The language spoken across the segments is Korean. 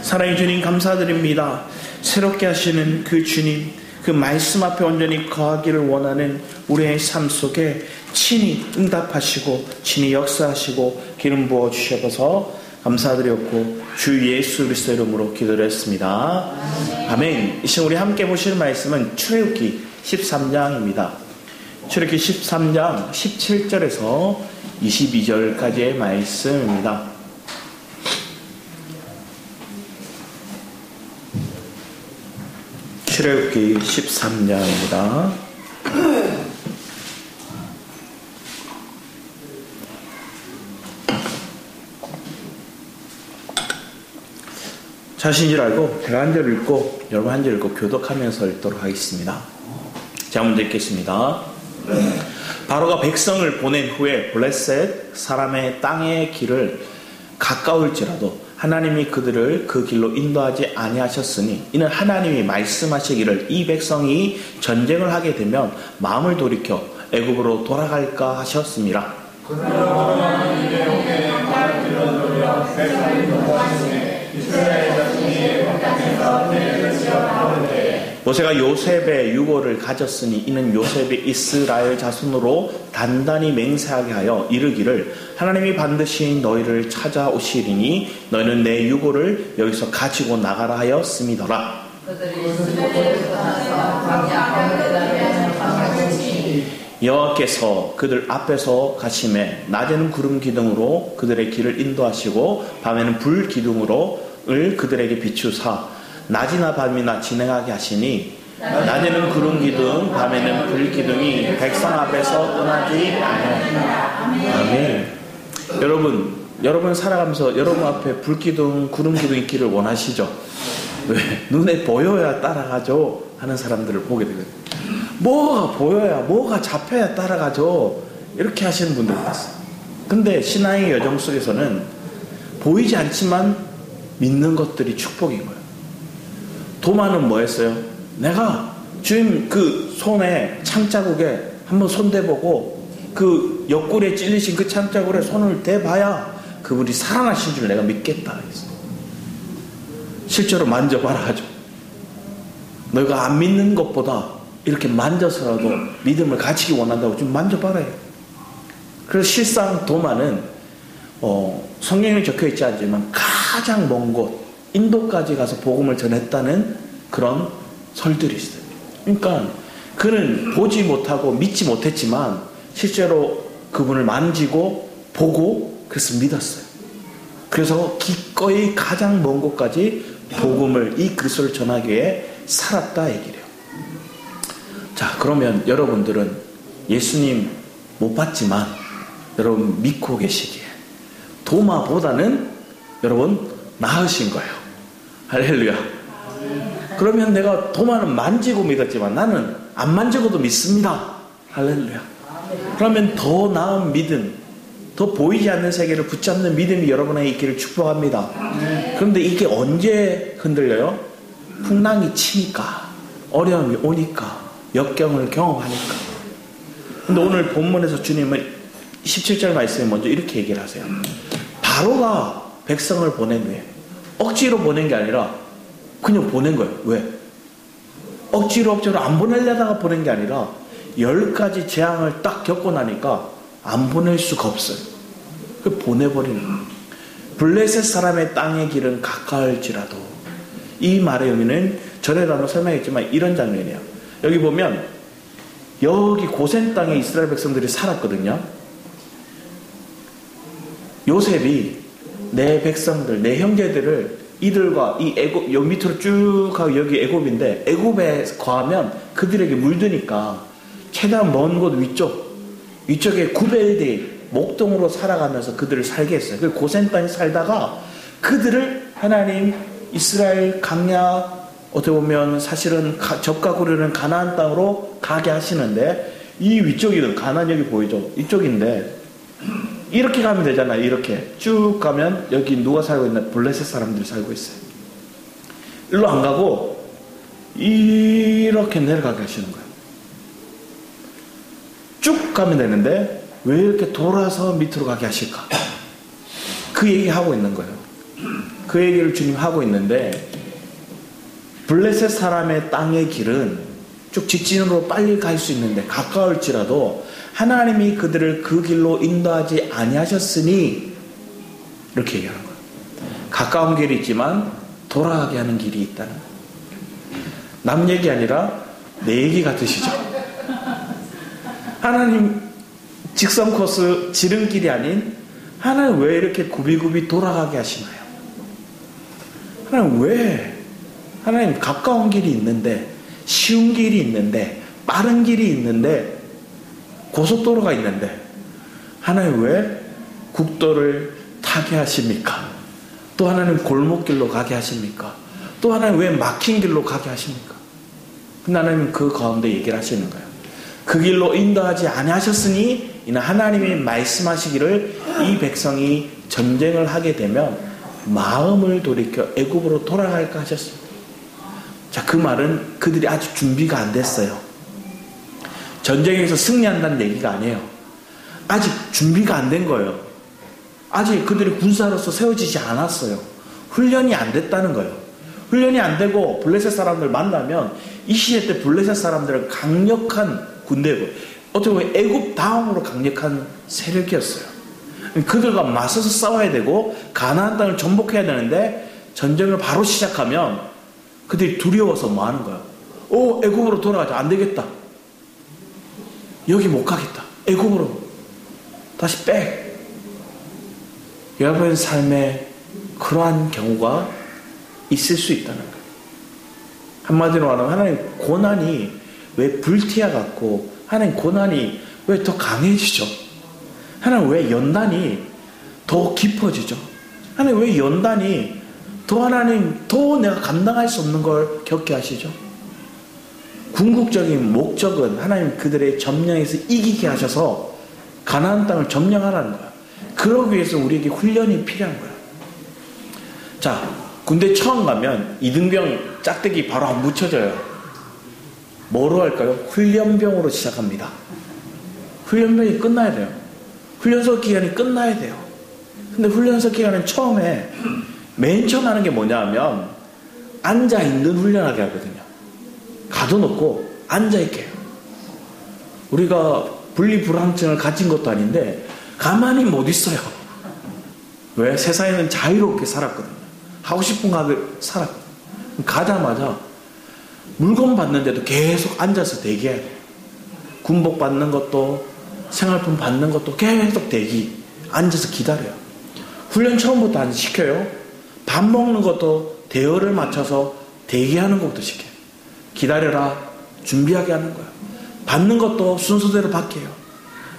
사랑의 주님 감사드립니다. 새롭게 하시는 그 주님, 그 말씀 앞에 온전히 거하기를 원하는 우리의 삶 속에 친히 응답하시고 친히 역사하시고 기름 부어 주셔서 감사드렸고 주 예수 그리스도 이름으로 기도했습니다. 아멘. 이 시간 우리 함께 보실 말씀은 출애굽기 13장입니다. 출애굽기 13장 17절에서 22절까지의 말씀입니다. 출애굽기 13장입니다. 자신인 줄 알고 제가 한 절 읽고 여러분 한 절 읽고 교독하면서 읽도록 하겠습니다. 제가 먼저 읽겠습니다. 바로가 백성을 보낸 후에 블레셋 사람의 땅의 길을 가까울지라도 하나님이 그들을 그 길로 인도하지 아니하셨으니 이는 하나님이 말씀하시기를 이 백성이 전쟁을 하게 되면 마음을 돌이켜 애굽으로 돌아갈까 하셨습니다. 모세가 요셉의 유고를 가졌으니 이는 요셉이 이스라엘 자손으로 단단히 맹세하게 하여 이르기를 하나님이 반드시 너희를 찾아오시리니 너희는 내 유고를 여기서 가지고 나가라 하였음이더라. 여호와께서 그들 앞에서 가심에 낮에는 구름 기둥으로 그들의 길을 인도하시고 밤에는 불 기둥으로 그들에게 비추사 낮이나 밤이나 진행하게 하시니 낮에는 구름 기둥 밤에는 불 기둥이 백성 앞에서 떠나지 않아요. 아멘. 여러분 살아가면서 여러분 앞에 불 기둥 구름 기둥 있기를 원하시죠? 왜? 눈에 보여야 따라가죠 하는 사람들을 보게 되거든요. 뭐가 보여야 뭐가 잡혀야 따라가죠 이렇게 하시는 분들 봤어요. 근데 신앙의 여정 속에서는 보이지 않지만 믿는 것들이 축복인 거예요. 도마는 뭐 했어요? 내가 주님 그 손에 창자국에 한번 손 대보고 그 옆구리에 찔리신 그 창자국에 손을 대봐야 그분이 살아나신 줄 내가 믿겠다 했어요. 실제로 만져봐라 하죠. 너가 안 믿는 것보다 이렇게 만져서라도 믿음을 가지기 원한다고 좀 만져봐라 해요. 그래서 실상 도마는 성경에 적혀있지 않지만 가장 먼 곳 인도까지 가서 복음을 전했다는 그런 설들이 있어요. 그러니까 그는 보지 못하고 믿지 못했지만 실제로 그분을 만지고 보고 그래서 믿었어요. 그래서 기꺼이 가장 먼 곳까지 복음을 이 그리스도를 전하기 위해 살았다 얘기래요. 자, 그러면 여러분들은 예수님 못 봤지만 여러분 믿고 계시기에 도마보다는 여러분 나으신 거예요. 할렐루야. 그러면 내가 도마는 만지고 믿었지만 나는 안 만지고도 믿습니다. 할렐루야. 그러면 더 나은 믿음, 더 보이지 않는 세계를 붙잡는 믿음이 여러분에게 있기를 축복합니다. 그런데 이게 언제 흔들려요? 풍랑이 치니까, 어려움이 오니까, 역경을 경험하니까. 근데 오늘 본문에서 주님은 17절 말씀에 먼저 이렇게 얘기를 하세요. 바로가 백성을 보낸 후에 억지로 보낸 게 아니라 그냥 보낸 거예요. 왜? 억지로 안 보내려다가 보낸 게 아니라 10가지 재앙을 딱 겪고 나니까 안 보낼 수가 없어요. 그 보내버리는 거예요. 블레셋 사람의 땅의 길은 가까울지라도. 이 말의 의미는 전에도 한번 설명했지만 이런 장면이에요. 여기 보면 여기 고센 땅에 이스라엘 백성들이 살았거든요. 요셉이 내 백성들, 내 형제들을 이들과 이 애굽, 여기 밑으로 쭉 가고 여기 애굽인데 애굽에 거하면 그들에게 물드니까 최대한 먼 곳 위쪽에 구벨디 목동으로 살아가면서 그들을 살게 했어요. 그 고센 땅에 살다가 그들을 하나님 이스라엘 강야 어떻게 보면 사실은 적과 구르는 가나안 땅으로 가게 하시는데 이 위쪽이든 가나안 여기 보이죠? 이쪽인데 이렇게 가면 되잖아요. 이렇게 쭉 가면 여기 누가 살고 있나? 블레셋 사람들이 살고 있어요. 일로 안 가고 이렇게 내려가게 하시는 거예요. 쭉 가면 되는데 왜 이렇게 돌아서 밑으로 가게 하실까? 그 얘기하고 있는 거예요. 그 얘기를 주님 하고 있는데, 블레셋 사람의 땅의 길은 쭉 직진으로 빨리 갈 수 있는데 가까울지라도 하나님이 그들을 그 길로 인도하지 아니하셨으니, 이렇게 얘기하는 거예요. 가까운 길이 있지만 돌아가게 하는 길이 있다는 거예요. 남 얘기 아니라 내 얘기 같으시죠? 하나님 직선 코스 지름길이 아닌, 하나님 왜 이렇게 굽이굽이 돌아가게 하시나요? 하나님 왜? 하나님 가까운 길이 있는데, 쉬운 길이 있는데, 빠른 길이 있는데, 고속도로가 있는데, 하나님 왜 국도를 타게 하십니까? 또 하나님 골목길로 가게 하십니까? 또 하나님 왜 막힌 길로 가게 하십니까? 근데 하나님 그 가운데 얘기를 하시는 거예요. 그 길로 인도하지 아니하셨으니, 이는 하나님이 말씀하시기를 이 백성이 전쟁을 하게 되면 마음을 돌이켜 애굽으로 돌아갈까 하셨습니다. 자, 그 말은 그들이 아직 준비가 안 됐어요. 전쟁에서 승리한다는 얘기가 아니에요. 아직 준비가 안 된 거예요. 아직 그들이 군사로서 세워지지 않았어요. 훈련이 안 됐다는 거예요. 훈련이 안 되고 블레셋 사람들 만나면, 이 시대 때 블레셋 사람들은 강력한 군대고, 어떻게 보면 애굽 다음으로 강력한 세력이었어요. 그들과 맞서서 싸워야 되고 가나안 땅을 정복해야 되는데, 전쟁을 바로 시작하면 그들이 두려워서 뭐 하는 거야? 애굽으로 돌아가자. 안 되겠다. 여기 못 가겠다. 애굽으로 다시 백. 여러분 삶에 그러한 경우가 있을 수 있다는 거예요. 한마디로 말하면 하나님 고난이 왜 불티와 같고, 하나님 고난이 왜 더 강해지죠? 하나님 왜 연단이 더 깊어지죠? 하나님 왜 연단이 더 내가 감당할 수 없는 걸 겪게 하시죠? 궁극적인 목적은 하나님 그들의 점령에서 이기게 하셔서 가나안 땅을 점령하라는 거야. 그러기 위해서 우리에게 훈련이 필요한 거야. 자, 군대 처음 가면 이등병 짝대기 바로 안 붙여져요. 뭐로 할까요? 훈련병으로 시작합니다. 훈련병이 끝나야 돼요. 훈련소 기간이 끝나야 돼요. 근데 훈련소 기간은 맨 처음 하는 게 뭐냐 하면, 앉아있는 훈련하게 하거든요. 가둬놓고 앉아있게 해요. 우리가 분리불안증을 가진 것도 아닌데 가만히 못 있어요. 왜? 세상에는 자유롭게 살았거든요. 하고 싶은 거 하고 살았거든요. 가자마자 물건 받는데도 계속 앉아서 대기해야 돼요. 군복 받는 것도, 생활품 받는 것도 계속 대기, 앉아서 기다려요. 훈련 처음부터 안 시켜요. 밥 먹는 것도 대열을 맞춰서 대기하는 것부터 시켜요. 기다려라, 준비하게 하는 거예요. 받는 것도 순서대로 받게요.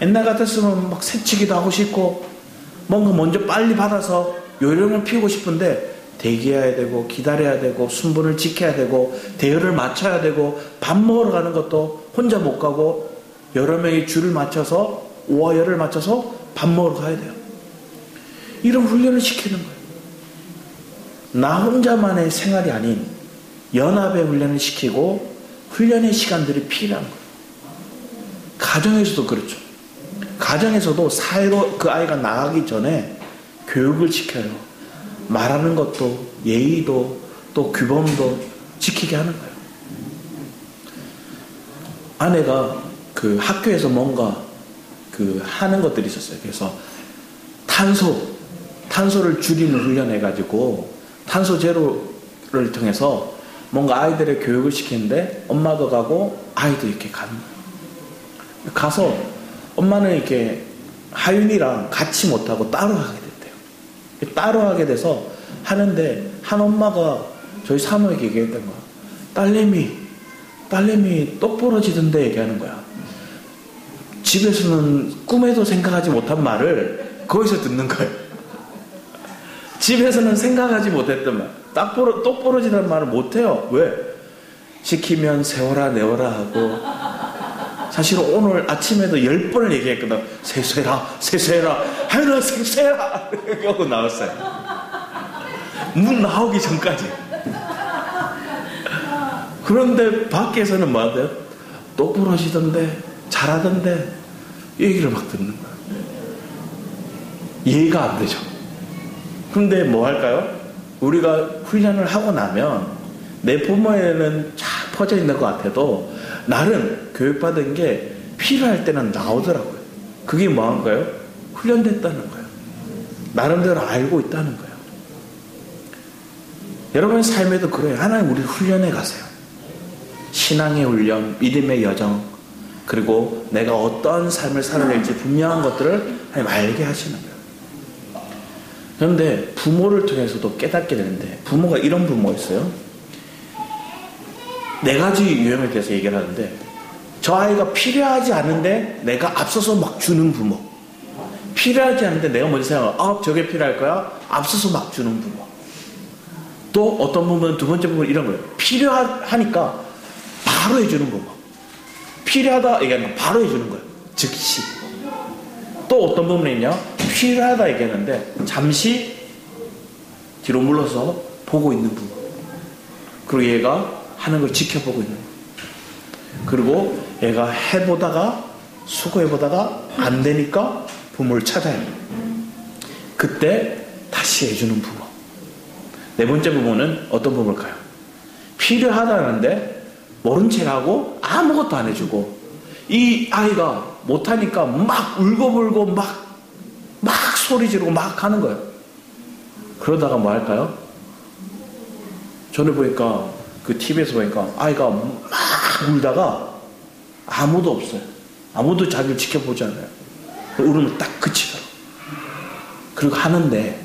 옛날 같았으면 막 새치기도 하고 싶고, 뭔가 먼저 빨리 받아서 요령을 피우고 싶은데, 대기해야 되고 기다려야 되고 순번을 지켜야 되고 대열을 맞춰야 되고, 밥 먹으러 가는 것도 혼자 못 가고 여러 명이 줄을 맞춰서 오화열을 맞춰서 밥 먹으러 가야 돼요. 이런 훈련을 시키는 거예요. 나 혼자만의 생활이 아닌 연합의 훈련을 시키고, 훈련의 시간들이 필요한 거예요. 가정에서도 그렇죠. 가정에서도 사회로 그 아이가 나가기 전에 교육을 시켜요. 말하는 것도, 예의도, 또 규범도 지키게 하는 거예요. 아내가 그 학교에서 뭔가 하는 것들이 있었어요. 그래서 탄소를 줄이는 훈련해가지고 탄소 제로를 통해서 뭔가 아이들의 교육을 시키는데, 엄마도 가고 아이도 이렇게 가는 거예요. 가서 엄마는 이렇게 하윤이랑 같이 못하고 따로 하게 됐대요. 따로 하게 돼서 하는데, 한 엄마가 저희 사모에게 얘기했던 거야. 딸내미 똑부러지던데 얘기하는 거야. 집에서는 꿈에도 생각하지 못한 말을 거기서 듣는 거예요. 집에서는 생각하지 못했던 말, 똑부러지다는 말을 못해요. 왜? 시키면 세워라 내워라 하고, 사실 오늘 아침에도 10번을 얘기했거든. 세수해라 하윤아 세수해라 하고 나왔어요. 문 나오기 전까지. 그런데 밖에서는 뭐 하대요? 똑부러지던데 잘하던데 얘기를 막 듣는 거야. 이해가 안 되죠. 그런데 뭐 할까요? 우리가 훈련을 하고 나면 내 부모에는 쫙 퍼져 있는 것 같아도 나는 교육받은 게 필요할 때는 나오더라고요. 그게 뭐한 거예요? 훈련됐다는 거예요. 나름대로 알고 있다는 거예요. 여러분의 삶에도 그래요. 하나님 우리 훈련해 가세요. 신앙의 훈련, 믿음의 여정, 그리고 내가 어떤 삶을 살아야 될지 분명한 것들을 하나님 알게 하시는 거예요. 그런데 부모를 통해서도 깨닫게 되는데, 부모가 이런 부모가 있어요. 네 가지 유형에 대해서 얘기를 하는데, 저 아이가 필요하지 않은데 내가 앞서서 막 주는 부모, 필요하지 않은데 내가 먼저 생각하고 저게 필요할 거야? 앞서서 막 주는 부모. 또 어떤 부분은, 두 번째 부분은 이런 거예요. 필요하니까 바로 해주는 부모. 필요하다 얘기하는 거 바로 해주는 거예요. 즉시. 또 어떤 부분은요, 필요하다 얘기하는데 잠시 뒤로 물러서 보고 있는 부모. 그리고 얘가 하는 걸 지켜보고 있는 거예요. 그리고 얘가 해보다가 수고해보다가 안 되니까 부모를 찾아야 해요. 그때 다시 해주는 부모. 네 번째 부모는 어떤 부모일까요? 필요하다는데 모른 척하고 아무것도 안 해주고, 이 아이가 못하니까 막 울고불고 막 소리 지르고 막 하는 거예요. 그러다가 뭐 할까요? 전에 보니까 그 TV에서 보니까 아이가 막 울다가 아무도 없어요. 아무도 자기를 지켜보지 않아요. 울음을 딱 그치더라고요. 그리고 하는데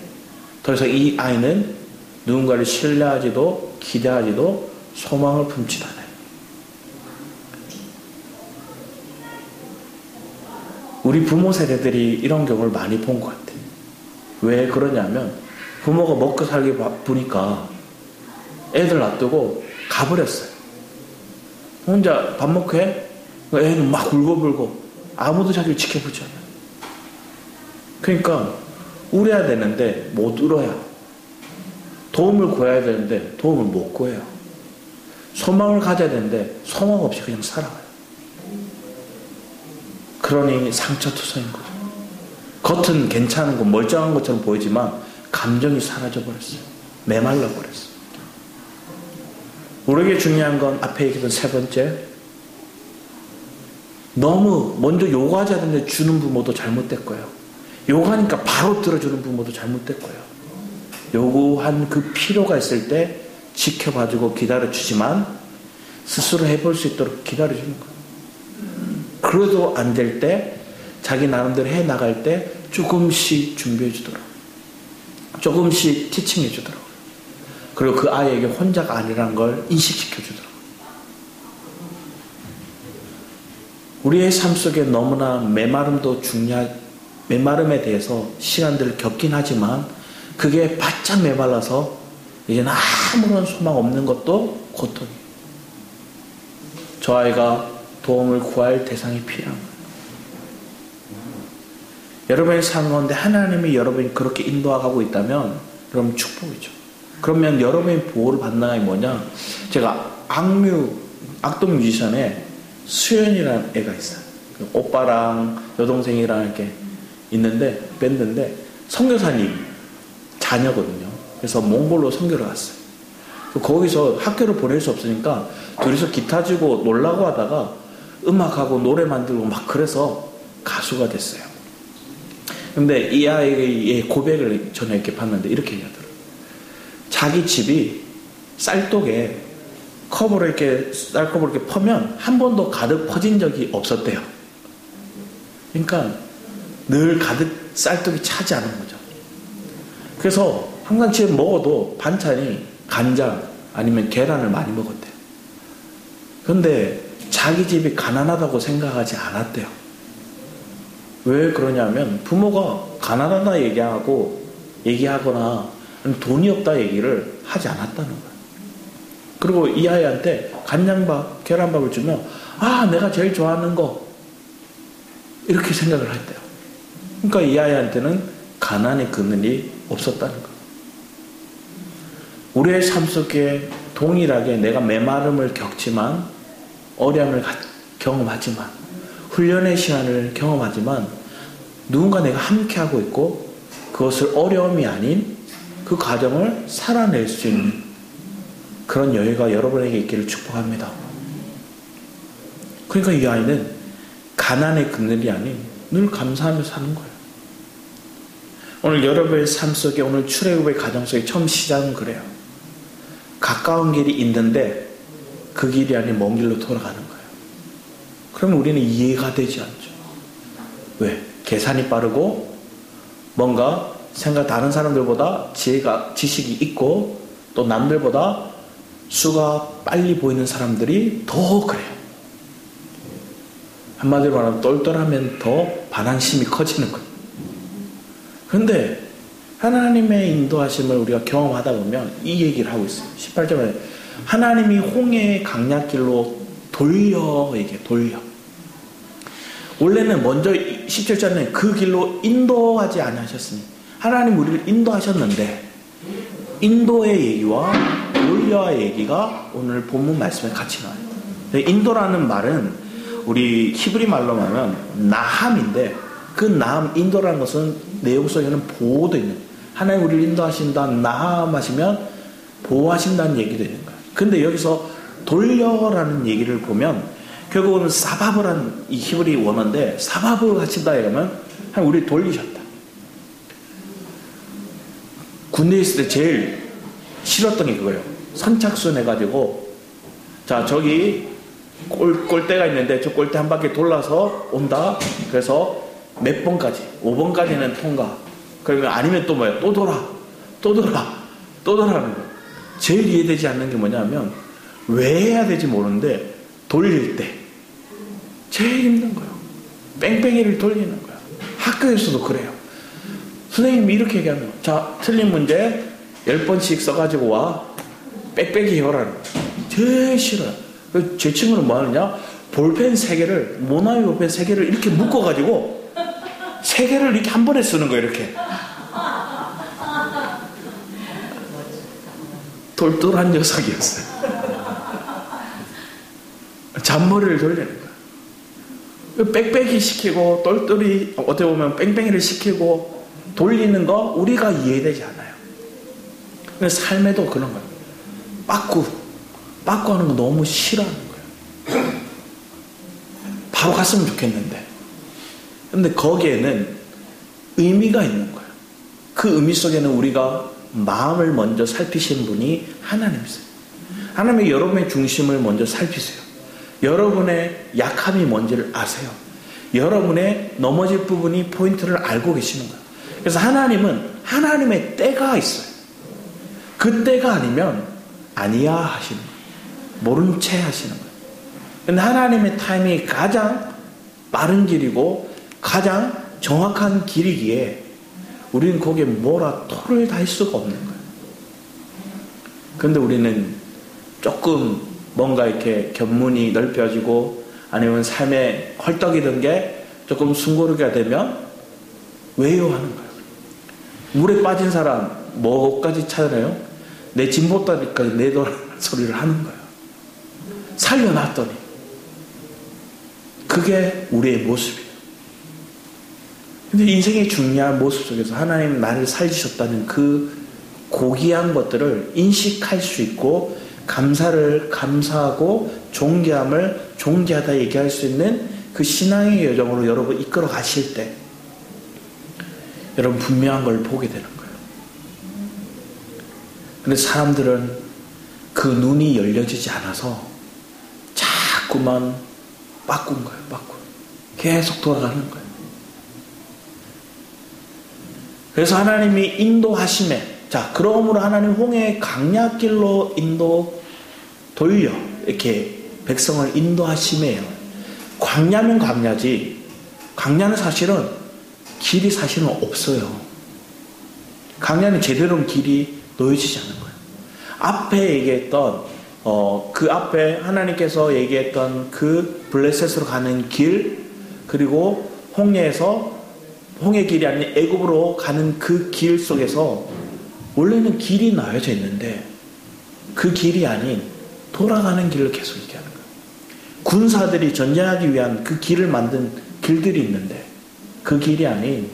더 이상 이 아이는 누군가를 신뢰하지도 기대하지도 소망을 품지도 않아요. 우리 부모 세대들이 이런 경우를 많이 본 것 같아요. 왜 그러냐면 부모가 먹고 살기 바쁘니까 애들 놔두고 가버렸어요. 혼자 밥 먹고 해? 애는 막 울고불고 아무도 자기를 지켜보지 않아요. 그러니까 울어야 되는데 못 울어요. 도움을 구해야 되는데 도움을 못 구해요. 소망을 가져야 되는데 소망 없이 그냥 살아가요. 그러니 상처투성인 거죠. 겉은 괜찮은 거, 멀쩡한 것처럼 보이지만 감정이 사라져버렸어요. 메말라버렸어요. 우리에게 중요한 건 앞에 얘기했던 세 번째, 너무 먼저 요구하지 않는데 주는 부모도 잘못됐고요. 요구하니까 바로 들어주는 부모도 잘못됐고요. 요구한 그 필요가 있을 때 지켜봐주고 기다려주지만 스스로 해볼 수 있도록 기다려주는 거예요. 그래도 안 될 때 자기 나름대로 해나갈 때 조금씩 준비해 주더라고요. 조금씩 티칭해 주더라고요. 그리고 그 아이에게 혼자가 아니라는 걸 인식시켜 주더라고요. 우리의 삶 속에 너무나 메마름에 대해서 시간들을 겪긴 하지만 그게 바짝 메말라서 이제는 아무런 소망 없는 것도 고통이에요. 저 아이가 도움을 구할 대상이 필요한 거예요. 여러분의 삶 가운데 하나님이 여러분이 그렇게 인도하고 있다면 여러분 축복이죠. 그러면 여러분의 보호를 받는 게 뭐냐? 제가 악동 뮤지션에 수연이라는 애가 있어요. 오빠랑 여동생이랑 이렇게 있는데, 밴드인데 선교사님 자녀거든요. 그래서 몽골로 선교를 갔어요. 거기서 학교를 보낼 수 없으니까 둘이서 기타 지고 놀라고 하다가 음악하고 노래 만들고 막 그래서 가수가 됐어요. 근데 이 아이의 고백을 전에 이렇게 봤는데 이렇게 얘기하더라고요. 자기 집이 쌀독에 컵으로 이렇게 쌀컵으로 이렇게 퍼면 한 번도 가득 퍼진 적이 없었대요. 그러니까 늘 가득 쌀떡이 차지 않은 거죠. 그래서 항상 집에 먹어도 반찬이 간장 아니면 계란을 많이 먹었대요. 그런데 자기 집이 가난하다고 생각하지 않았대요. 왜 그러냐면 부모가 가난하다 얘기하거나 돈이 없다 얘기를 하지 않았다는 거예요. 그리고 이 아이한테 간장밥, 계란밥을 주면 내가 제일 좋아하는 거 이렇게 생각을 했대요. 그러니까 이 아이한테는 가난의 그늘이 없었다는 거예요. 우리의 삶 속에 동일하게 내가 메마름을 겪지만 어려움을 경험하지만 훈련의 시간을 경험하지만 누군가 내가 함께하고 있고 그것을 어려움이 아닌 그 과정을 살아낼 수 있는 그런 여유가 여러분에게 있기를 축복합니다. 그러니까 이 아이는 가난의 그늘이 아닌 늘 감사하며 사는 거예요. 오늘 여러분의 삶 속에, 오늘 출애굽의 가정 속에 처음 시작은 그래요. 가까운 길이 있는데 그 길이 아닌 먼 길로 돌아가는 거예요. 그러면 우리는 이해가 되지 않죠. 왜? 계산이 빠르고 뭔가 다른 사람들보다 지식이 있고 또 남들보다 수가 빨리 보이는 사람들이 더 그래요. 한마디로 말하면 똘똘하면 더 반항심이 커지는 거예요. 그런데 하나님의 인도하심을 우리가 경험하다 보면 이 얘기를 하고 있어요. 18절에 하나님이 홍해의 강약길로 돌려. 원래는 먼저 17절에 그 길로 인도하지 않으셨으니 하나님 우리를 인도하셨는데 인도의 얘기와 돌려의 얘기가 오늘 본문 말씀에 같이 나와요. 인도라는 말은 우리 히브리 말로 하면 나함인데 그 나함, 인도라는 것은 내용 속에는 보호도 있는, 하나님 우리를 인도하신다, 나함하시면 보호하신다는 얘기도 있는 거예요. 근데 여기서 돌려라는 얘기를 보면 결국은 사바브라는 이 히브리 원어인데 사바브 하신다 이러면 하나님 우리를 돌리셨다. 군대에 있을 때 제일 싫었던 게 그거예요. 선착순 해가지고 자 저기 골대가 있는데 저 골대 한 바퀴 돌아서 온다. 그래서 몇 번까지? 5번까지는 통과. 그러면 아니면 또 뭐예요? 또 돌아라는 거예요. 제일 이해되지 않는 게 뭐냐면 왜 해야 될지 모르는데 돌릴 때 제일 힘든 거예요. 뺑뺑이를 돌리는 거예요. 학교에서도 그래요. 선생님이 이렇게 얘기하면 자 틀린 문제 10번씩 써가지고 와 빽빽이 해오라는 거예요. 제일 싫어요. 제 친구는 뭐 하느냐? 볼펜 3개를, 모나미 볼펜 3개를 이렇게 묶어가지고 3개를 이렇게 한 번에 쓰는 거예요. 이렇게 똘똘한 녀석이었어요. 잔머리를 돌리는 거예요. 빽빽이 시키고 똘똘이 어떻게 보면 뺑뺑이를 시키고 돌리는 거 우리가 이해되지 않아요. 근데 삶에도 그런 거예요. 빠꾸 하는 거 너무 싫어하는 거예요. 바로 갔으면 좋겠는데. 근데 거기에는 의미가 있는 거예요. 그 의미 속에는 우리가 마음을 먼저 살피신 분이 하나님이세요. 하나님이 여러분의 중심을 먼저 살피세요. 여러분의 약함이 뭔지를 아세요. 여러분의 넘어질 부분이 포인트를 알고 계시는 거예요. 그래서 하나님은 하나님의 때가 있어요. 그 때가 아니면 아니야 하시는 거예요. 모른 채 하시는 거예요. 근데 하나님의 타이밍이 가장 빠른 길이고 가장 정확한 길이기에 우리는 거기에 뭐라 토를 달 수가 없는 거예요. 그런데 우리는 조금 뭔가 이렇게 견문이 넓혀지고 아니면 삶에 헐떡이던 게 조금 숨고르게 되면 왜요 하는 거예요. 물에 빠진 사람 뭐까지 찾아내요? 내 진보다리까지 내도라는 소리를 하는 거예요. 살려놨더니 그게 우리의 모습이에요. 근데 인생의 중요한 모습 속에서 하나님 나를 살리셨다는 그 고귀한 것들을 인식할 수 있고 감사를 감사하고 존귀함을 존귀하다 얘기할 수 있는 그 신앙의 여정으로 여러분 이끌어 가실 때 여러분 분명한 걸 보게 되는 거예요. 근데 사람들은 그 눈이 열려지지 않아서 자꾸만 바꾼 거예요. 계속 돌아가는 거예요. 그래서 하나님이 인도하심에 자 그러므로 하나님 홍해의 강약길로 돌려 이렇게 백성을 인도하심에요. 광야면 광야지 광야는 사실은 길이 사실은 없어요. 광야는 제대로 길이 놓여지지 않는 거예요. 앞에 얘기했던 그 앞에 하나님께서 얘기했던 그 블레셋으로 가는 길 그리고 홍해 길이 아닌 애굽으로 가는 그 길 속에서 원래는 길이 나여져 있는데 그 길이 아닌 돌아가는 길을 계속 얘기하는 거예요. 군사들이 전쟁하기 위한 그 길을 만든 길들이 있는데 그 길이 아닌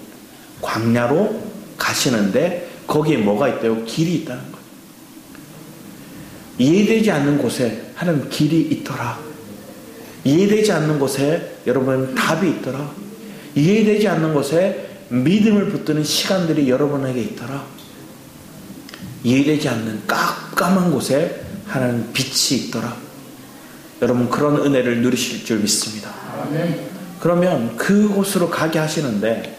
광야로 가시는데 거기에 뭐가 있대요? 길이 있다는 거예요. 이해되지 않는 곳에 하나님 길이 있더라. 이해되지 않는 곳에 여러분 답이 있더라. 이해되지 않는 곳에 믿음을 붙드는 시간들이 여러분에게 있더라. 이해되지 않는 깜깜한 곳에 하나님 빛이 있더라. 여러분 그런 은혜를 누리실 줄 믿습니다. 그러면 그곳으로 가게 하시는데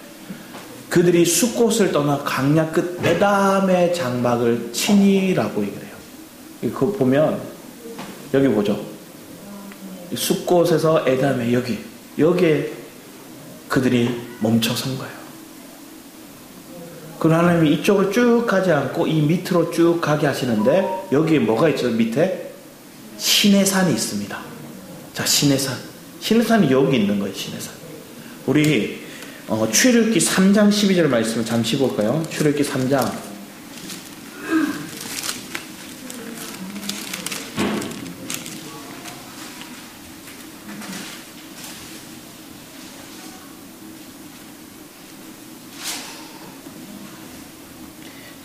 그들이 숫곳을 떠나 강야 끝 에담의 장막을 치니라고 얘기를 해요. 그거 보면 여기 보죠. 숫곳에서 에담의 여기에 그들이 멈춰선 거예요. 그럼 하나님이 이쪽으로 쭉 가지 않고 이 밑으로 쭉 가게 하시는데 여기에 뭐가 있죠? 밑에 시내산이 있습니다. 자, 시내산이 여기 있는 거예요. 시내산. 우리 출애굽기 3장 12절 말씀을 잠시 볼까요? 출애굽기 3장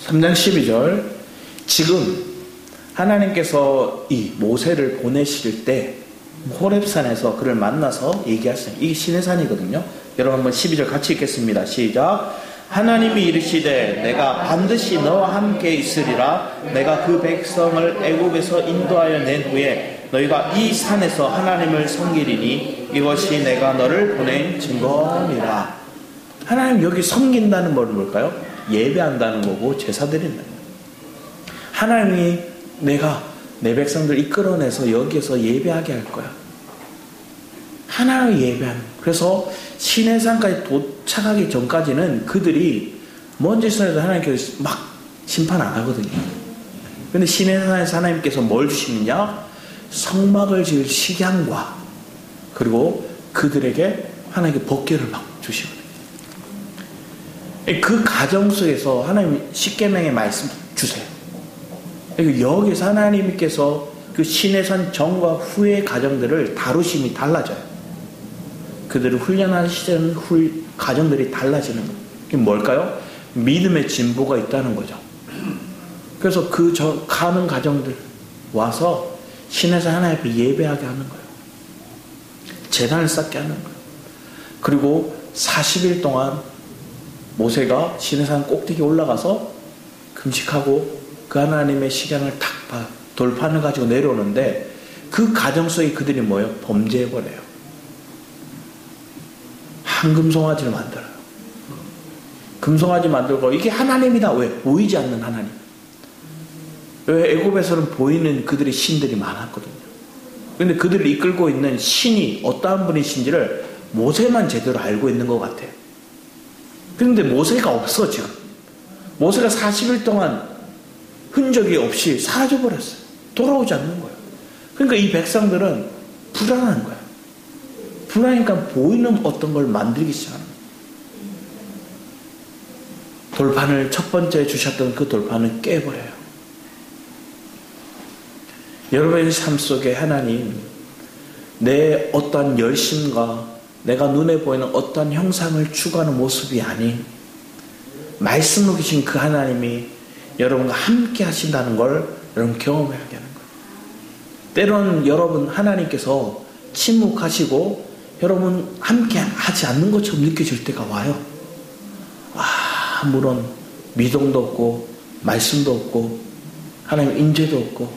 3장 12절. 지금 하나님께서 이 모세를 보내실 때 호렙산에서 그를 만나서 얘기하시는 이게 시내산이거든요. 여러분 한번 12절 같이 읽겠습니다. 시작. 하나님이 이르시되 내가 반드시 너와 함께 있으리라. 내가 그 백성을 애굽에서 인도하여 낸 후에 너희가 이 산에서 하나님을 섬기리니 이것이 내가 너를 보낸 증거니라. 하나님 여기 섬긴다는 뭘 뭘까요? 예배한다는 거고 제사 드린다는 거예요. 하나님이 내가 내 백성들 이끌어내서 여기에서 예배하게 할 거야. 하나님을 예배하는. 그래서 시내산까지 도착하기 전까지는 그들이 먼 짓을 해도 하나님께서 막 심판 안 하거든요. 근데 시내산에서 하나님께서 뭘 주시느냐? 성막을 지을 식양과 그리고 그들에게 하나님께 법궤를 막 주시거든요. 그 가정 속에서 하나님 십계명의 말씀 주세요. 여기서 하나님께서 그 시내산 전과 후의 가정들을 다루심이 달라져요. 그들을 훈련하는 시절은 가정들이 달라지는 거예요. 그게 뭘까요? 믿음의 진보가 있다는 거죠. 그래서 가는 가정들 와서 시내산 하나님 앞에 예배하게 하는 거예요. 제단을 쌓게 하는 거예요. 그리고 40일 동안 모세가 시내산 꼭대기 올라가서 금식하고 그 하나님의 식양을 탁 돌판을 가지고 내려오는데 그 가정 속에 그들이 뭐예요? 범죄해버려요. 한금송아지를 만들어요. 금송아지 만들고 이게 하나님이다. 왜? 보이지 않는 하나님. 왜? 애굽에서는 보이는 그들의 신들이 많았거든요. 근데 그들을 이끌고 있는 신이 어떠한 분이신지를 모세만 제대로 알고 있는 것 같아요. 그런데 모세가 없어 지금. 모세가 40일 동안 흔적이 없이 사라져버렸어요. 돌아오지 않는 거예요. 그러니까 이 백성들은 불안한 거예요. 불안하니까 보이는 어떤 걸 만들기 시작하는 거예요. 돌판을 첫 번째 주셨던 그 돌판을 깨버려요. 여러분의 삶 속에 하나님 내 어떠한 열심과 내가 눈에 보이는 어떠한 형상을 추구하는 모습이 아닌 말씀으로 계신 그 하나님이 여러분과 함께 하신다는 걸 여러분 경험하게 하는 거예요. 때로는 여러분 하나님께서 침묵하시고 여러분 함께 하지 않는 것처럼 느껴질 때가 와요. 아무런 미동도 없고 말씀도 없고 하나님 인재도 없고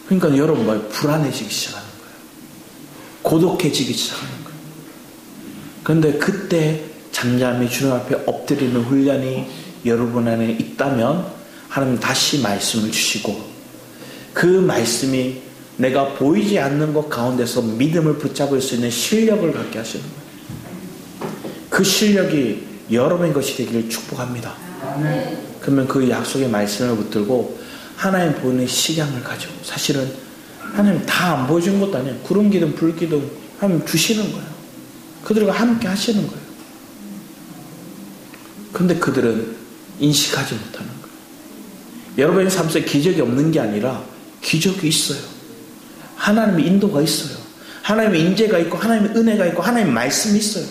그러니까 여러분 불안해지기 시작하는 거예요. 고독해지기 시작하는 거예요. 그런데 그때 잠잠히 주님 앞에 엎드리는 훈련이 여러분 안에 있다면 하나님 다시 말씀을 주시고 그 말씀이 내가 보이지 않는 것 가운데서 믿음을 붙잡을 수 있는 실력을 갖게 하시는 거예요. 그 실력이 여러분의 것이 되기를 축복합니다. 그러면 그 약속의 말씀을 붙들고 하나님 보이는 식양을 가지고 사실은 하나님 다 안 보여준 것도 아니에요. 구름 기둥 불 기둥 하나님 주시는 거예요. 그들과 함께 하시는 거예요. 그런데 그들은 인식하지 못하는 거예요. 여러분의 삶 속에 기적이 없는 게 아니라 기적이 있어요. 하나님의 인도가 있어요. 하나님의 인재가 있고 하나님의 은혜가 있고 하나님의 말씀이 있어요.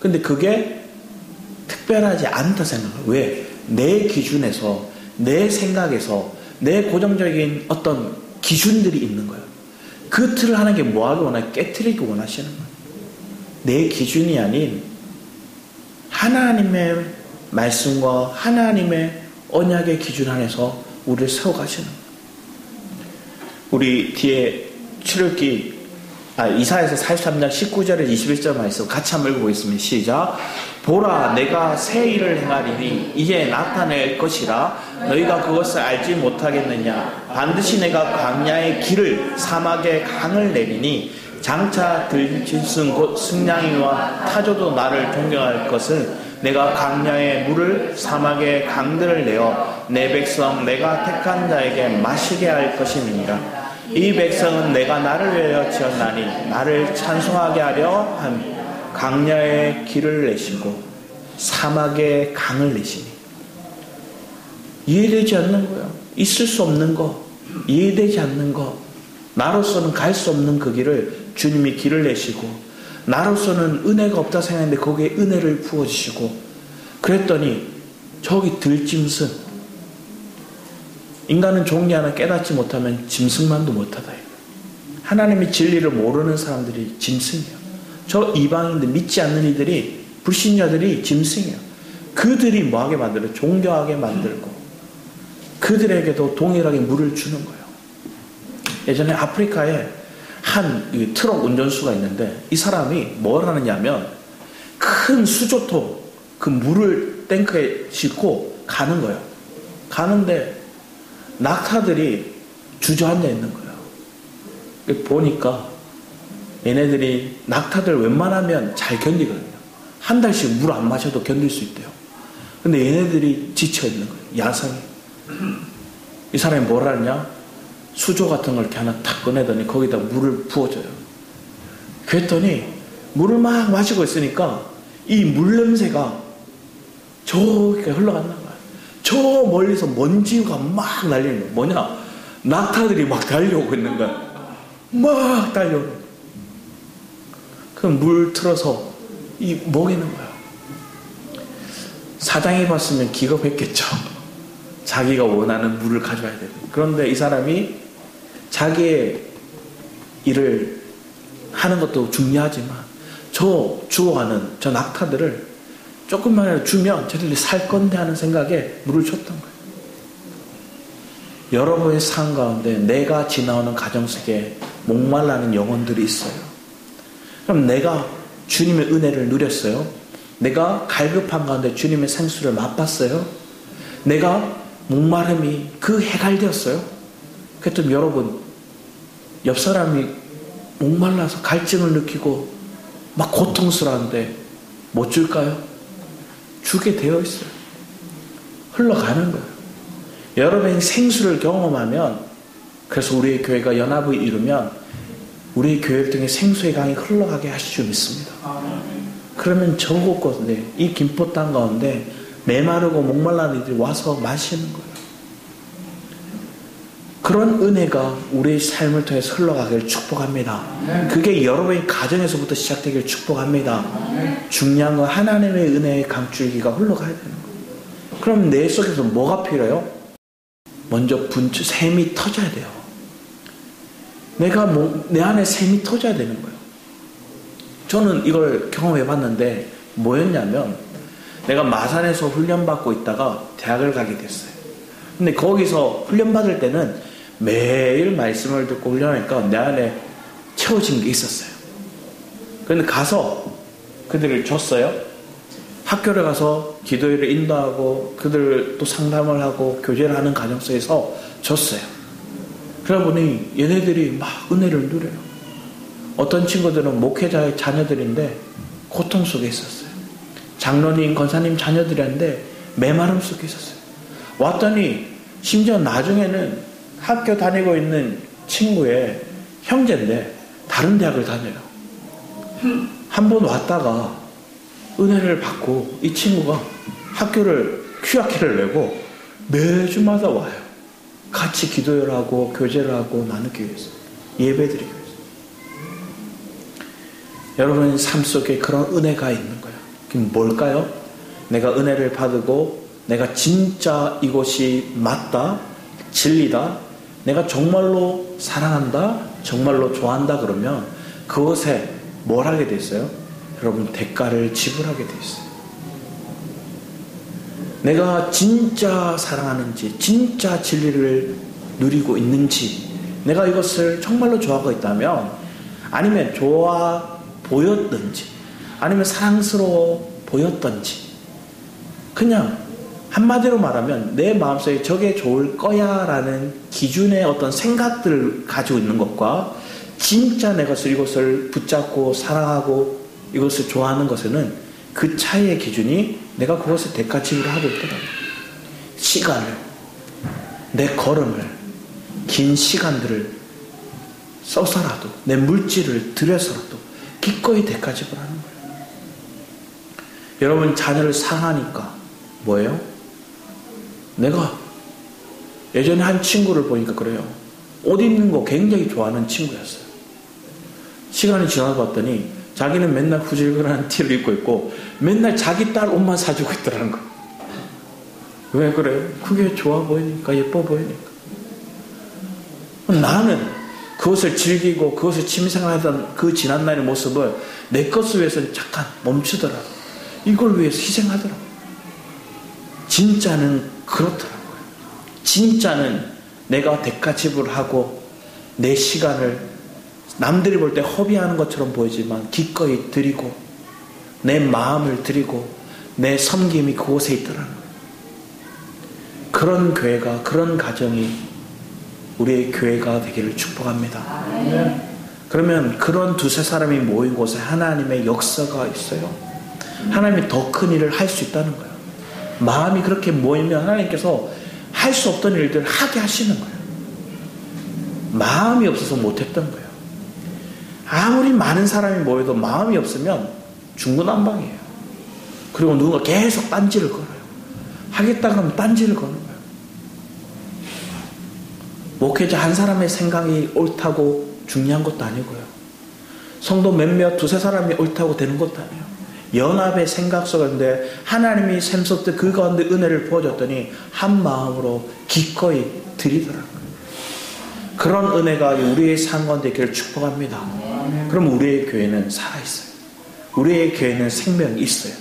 근데 그게 특별하지 않다 생각해요. 왜? 내 기준에서, 내 생각에서, 내 고정적인 어떤 기준들이 있는 거예요. 그 틀을 하나님께 뭐하기 원하요? 깨트리기 원하시는 거예요. 내 기준이 아닌 하나님의 말씀과 하나님의 언약의 기준 안에서 우리를 세워가시는 거예요. 우리 뒤에 출애굽기 이사야서 43장 19절에서 21절 말씀 같이 한번 읽어보겠습니다. 시작. 보라, 내가 새 일을 행하리니 이제 나타낼 것이라 너희가 그것을 알지 못하겠느냐. 반드시 내가 광야의 길을 사막의 강을 내리니 장차 들짐승 곧 승냥이와 타조도 나를 존경할 것을 내가 광야의 물을 사막의 강들을 내어 내 백성 내가 택한 자에게 마시게 할 것임이니라. 이 백성은 내가 나를 위하여 지었나니 나를 찬송하게 하려 함. 광야의 길을 내시고 사막의 강을 내시니. 이해되지 않는 거예요. 있을 수 없는 거, 이해되지 않는 거, 나로서는 갈 수 없는 그 길을 주님이 길을 내시고, 나로서는 은혜가 없다 생각했는데 거기에 은혜를 부어주시고, 그랬더니 저기 들짐승, 인간은 종리 하나 깨닫지 못하면 짐승만도 못하다. 하나님의 진리를 모르는 사람들이 짐승이에요. 저 이방인들, 믿지 않는 이들이, 불신자들이 짐승이에요. 그들이 뭐하게 만들어요? 존경하게 만들고 그들에게도 동일하게 물을 주는 거예요. 예전에 아프리카에 한 트럭 운전수가 있는데 이 사람이 뭘 하느냐면 큰 수조통 그 물을 탱크에 싣고 가는 거예요. 가는데 낙타들이 주저앉아 있는 거예요. 보니까 얘네들이 낙타들 웬만하면 잘 견디거든요. 한 달씩 물 안 마셔도 견딜 수 있대요. 근데 얘네들이 지쳐 있는 거예요. 야성이. 이 사람이 뭘 하느냐? 수조 같은 걸 이렇게 하나 탁 꺼내더니 거기다 물을 부어줘요. 그랬더니 물을 막 마시고 있으니까 이 물 냄새가 저렇게 흘러간단 말이에요. 저 멀리서 먼지가 막 날리는 거예요. 뭐냐? 낙타들이 막 달려오고 있는 거야. 막 달려오는 거야. 그럼 물 틀어서 먹이는 거야. 사장이 봤으면 기겁했겠죠. 자기가 원하는 물을 가져와야 돼요. 그런데 이 사람이 자기의 일을 하는 것도 중요하지만 저 죽어가는 저 낙타들을 조금만 주면 저들이 살 건데 하는 생각에 물을 줬던 거예요. 여러분의 삶 가운데 내가 지나오는 가정 속에 목말라는 영혼들이 있어요. 그럼 내가 주님의 은혜를 누렸어요? 내가 갈급한 가운데 주님의 생수를 맛봤어요? 내가 목마름이 그 해갈되었어요? 그랬더니 여러분, 옆 사람이 목말라서 갈증을 느끼고 막 고통스러운데 못 줄까요? 주게 되어 있어요. 흘러가는 거예요. 여러분이 생수를 경험하면, 그래서 우리의 교회가 연합을 이루면 우리의 교회를 통해 생수의 강이 흘러가게 하실 줄 믿습니다. 그러면 저 곳곳에 이 김포 땅 가운데 메마르고 목말라는 이들이 와서 마시는 거예요. 그런 은혜가 우리의 삶을 통해서 흘러가기를 축복합니다. 그게 여러분의 가정에서부터 시작되기를 축복합니다. 중요한 건 하나님의 은혜의 강줄기가 흘러가야 되는 거예요. 그럼 내 속에서 뭐가 필요해요? 먼저 샘이 터져야 돼요. 내 안에 샘이 터져야 되는 거예요. 저는 이걸 경험해 봤는데 뭐였냐면, 내가 마산에서 훈련받고 있다가 대학을 가게 됐어요. 근데 거기서 훈련받을 때는 매일 말씀을 듣고 훈련하니까 내 안에 채워진 게 있었어요. 그런데 가서 그들을 줬어요. 학교를 가서 기도회를 인도하고 그들을 또 상담을 하고 교제를 하는 과정 속에서 줬어요. 그러다 보니 얘네들이 막 은혜를 누려요. 어떤 친구들은 목회자의 자녀들인데 고통 속에 있었어요. 장로님, 권사님 자녀들이었는데 메마름 속에 있었어요. 왔더니 심지어 나중에는 학교 다니고 있는 친구의 형제인데 다른 대학을 다녀요. 한 번 왔다가 은혜를 받고 이 친구가 학교를 휴학기를 내고 매주마다 와요. 같이 기도를 하고 교제를 하고 나누기 위해서, 예배드리기 위해서. 여러분의 삶 속에 그런 은혜가 있는 거예요. 그럼 뭘까요? 내가 은혜를 받고 내가 진짜 이것이 맞다, 진리다, 내가 정말로 사랑한다, 정말로 좋아한다 그러면 그것에 뭘 하게 돼 있어요? 여러분, 대가를 지불하게 돼 있어요. 내가 진짜 사랑하는지, 진짜 진리를 누리고 있는지, 내가 이것을 정말로 좋아하고 있다면, 아니면 좋아 보였든지, 아니면 사랑스러워 보였든지, 그냥 한마디로 말하면 내 마음속에 저게 좋을 거야 라는 기준의 어떤 생각들을 가지고 있는 것과 진짜 내가 이것을 붙잡고 사랑하고 이것을 좋아하는 것에는 그 차이의 기준이 내가 그것을 대가 지불하고 있더라고요. 시간을, 내 걸음을, 긴 시간들을 써서라도, 내 물질을 들여서라도 기꺼이 대가 지불하는 거예요. 여러분, 자녀를 사랑하니까 뭐예요? 내가 예전에 한 친구를 보니까 그래요. 옷 입는 거 굉장히 좋아하는 친구였어요. 시간이 지나서 봤더니 자기는 맨날 후질근한 티를 입고 있고 맨날 자기 딸 옷만 사주고 있더라는 거. 왜 그래요? 그게 좋아 보이니까, 예뻐 보이니까. 나는 그것을 즐기고 그것을 취미생활하던 그 지난날의 모습을 내 것을 위해서 잠깐 멈추더라고. 이걸 위해서 희생하더라고. 진짜는 그렇더라고요. 진짜는 내가 대가 지불하고 내 시간을 남들이 볼 때 허비하는 것처럼 보이지만 기꺼이 드리고 내 마음을 드리고 내 섬김이 그곳에 있더라는 거예요. 그런 교회가, 그런 가정이 우리의 교회가 되기를 축복합니다. 그러면 그런 두세 사람이 모인 곳에 하나님의 역사가 있어요. 하나님이 더 큰 일을 할 수 있다는 거예요. 마음이 그렇게 모이면 하나님께서 할 수 없던 일들을 하게 하시는 거예요. 마음이 없어서 못했던 거예요. 아무리 많은 사람이 모여도 마음이 없으면 중구난방이에요. 그리고 누군가 계속 딴지를 걸어요. 하겠다고 하면 딴지를 거는 거예요. 목회자 한 사람의 생각이 옳다고 중요한 것도 아니고요. 성도 몇몇 두세 사람이 옳다고 되는 것도 아니에요. 연합의 생각 속인데 하나님이 샘솟듯 그 가운데 은혜를 부어줬더니 한 마음으로 기꺼이 드리더라고요. 그런 은혜가 우리의 삶 가운데 있기를 축복합니다. 그럼 우리의 교회는 살아있어요. 우리의 교회는 생명이 있어요.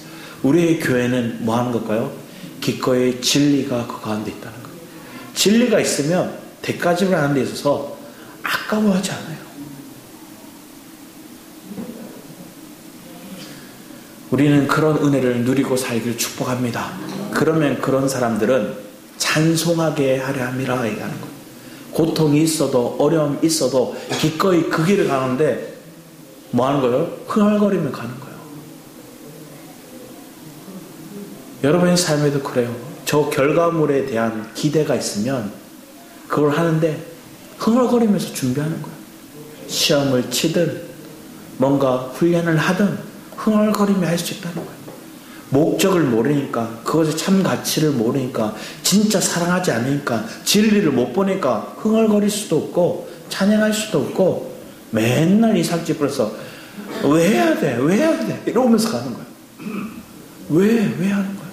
우리의 교회는 뭐 하는 걸까요? 기꺼이 진리가 그 가운데 있다는 거예요. 진리가 있으면 대가집을 하는 데 있어서 아까워하지 않아요. 우리는 그런 은혜를 누리고 살기를 축복합니다. 그러면 그런 사람들은 찬송하게 하려 함이라 얘기하는 거예요. 고통이 있어도 어려움이 있어도 기꺼이 그 길을 가는데 뭐 하는 거예요? 흥얼거리며 가는 거예요. 여러분의 삶에도 그래요. 저 결과물에 대한 기대가 있으면 그걸 하는데 흥얼거리면서 준비하는 거예요. 시험을 치든 뭔가 훈련을 하든 흥얼거리며 할 수 있다는 거예요. 목적을 모르니까, 그것의 참 가치를 모르니까, 진짜 사랑하지 않으니까, 진리를 못 보니까 흥얼거릴 수도 없고 찬양할 수도 없고 맨날 이삭집 불어서 왜 해야 돼? 왜 해야 돼? 이러면서 가는 거예요. 왜 하는 거예요?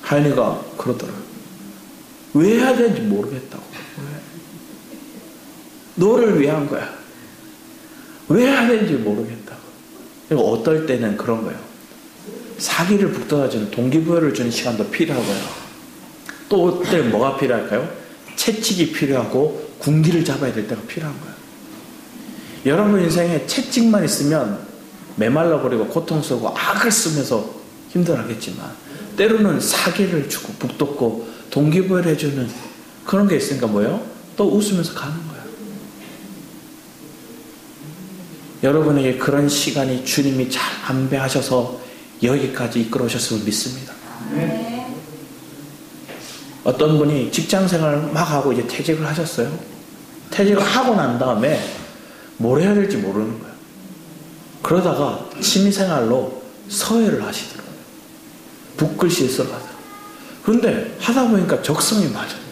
하인이가 그러더라고요. 왜 해야 되는지 모르겠다고. 너를 위한 거야. 왜 해야 되는지 모르겠다고. 그리고 어떨 때는 그런 거예요. 사기를 북돋아주는 동기부여를 주는 시간도 필요하고요. 또 어떨 때 뭐가 필요할까요? 채찍이 필요하고 군기를 잡아야 될 때가 필요한 거예요. 여러분 인생에 채찍만 있으면 메말라버리고 고통스럽고 악을 쓰면서 힘들어하겠지만 때로는 사기를 주고 북돋고 동기부여를 해주는 그런 게 있으니까 뭐예요? 또 웃으면서 가는 거예요. 여러분에게 그런 시간이 주님이 잘 안배하셔서 여기까지 이끌어 오셨음을 믿습니다. 어떤 분이 직장생활을 막 하고 이제 퇴직을 하셨어요. 퇴직을 하고 난 다음에 뭘 해야 될지 모르는 거예요. 그러다가 취미생활로 서예를 하시더라고요. 붓글씨 쓰러 가더라고요. 그런데 하다 보니까 적성이 맞아요.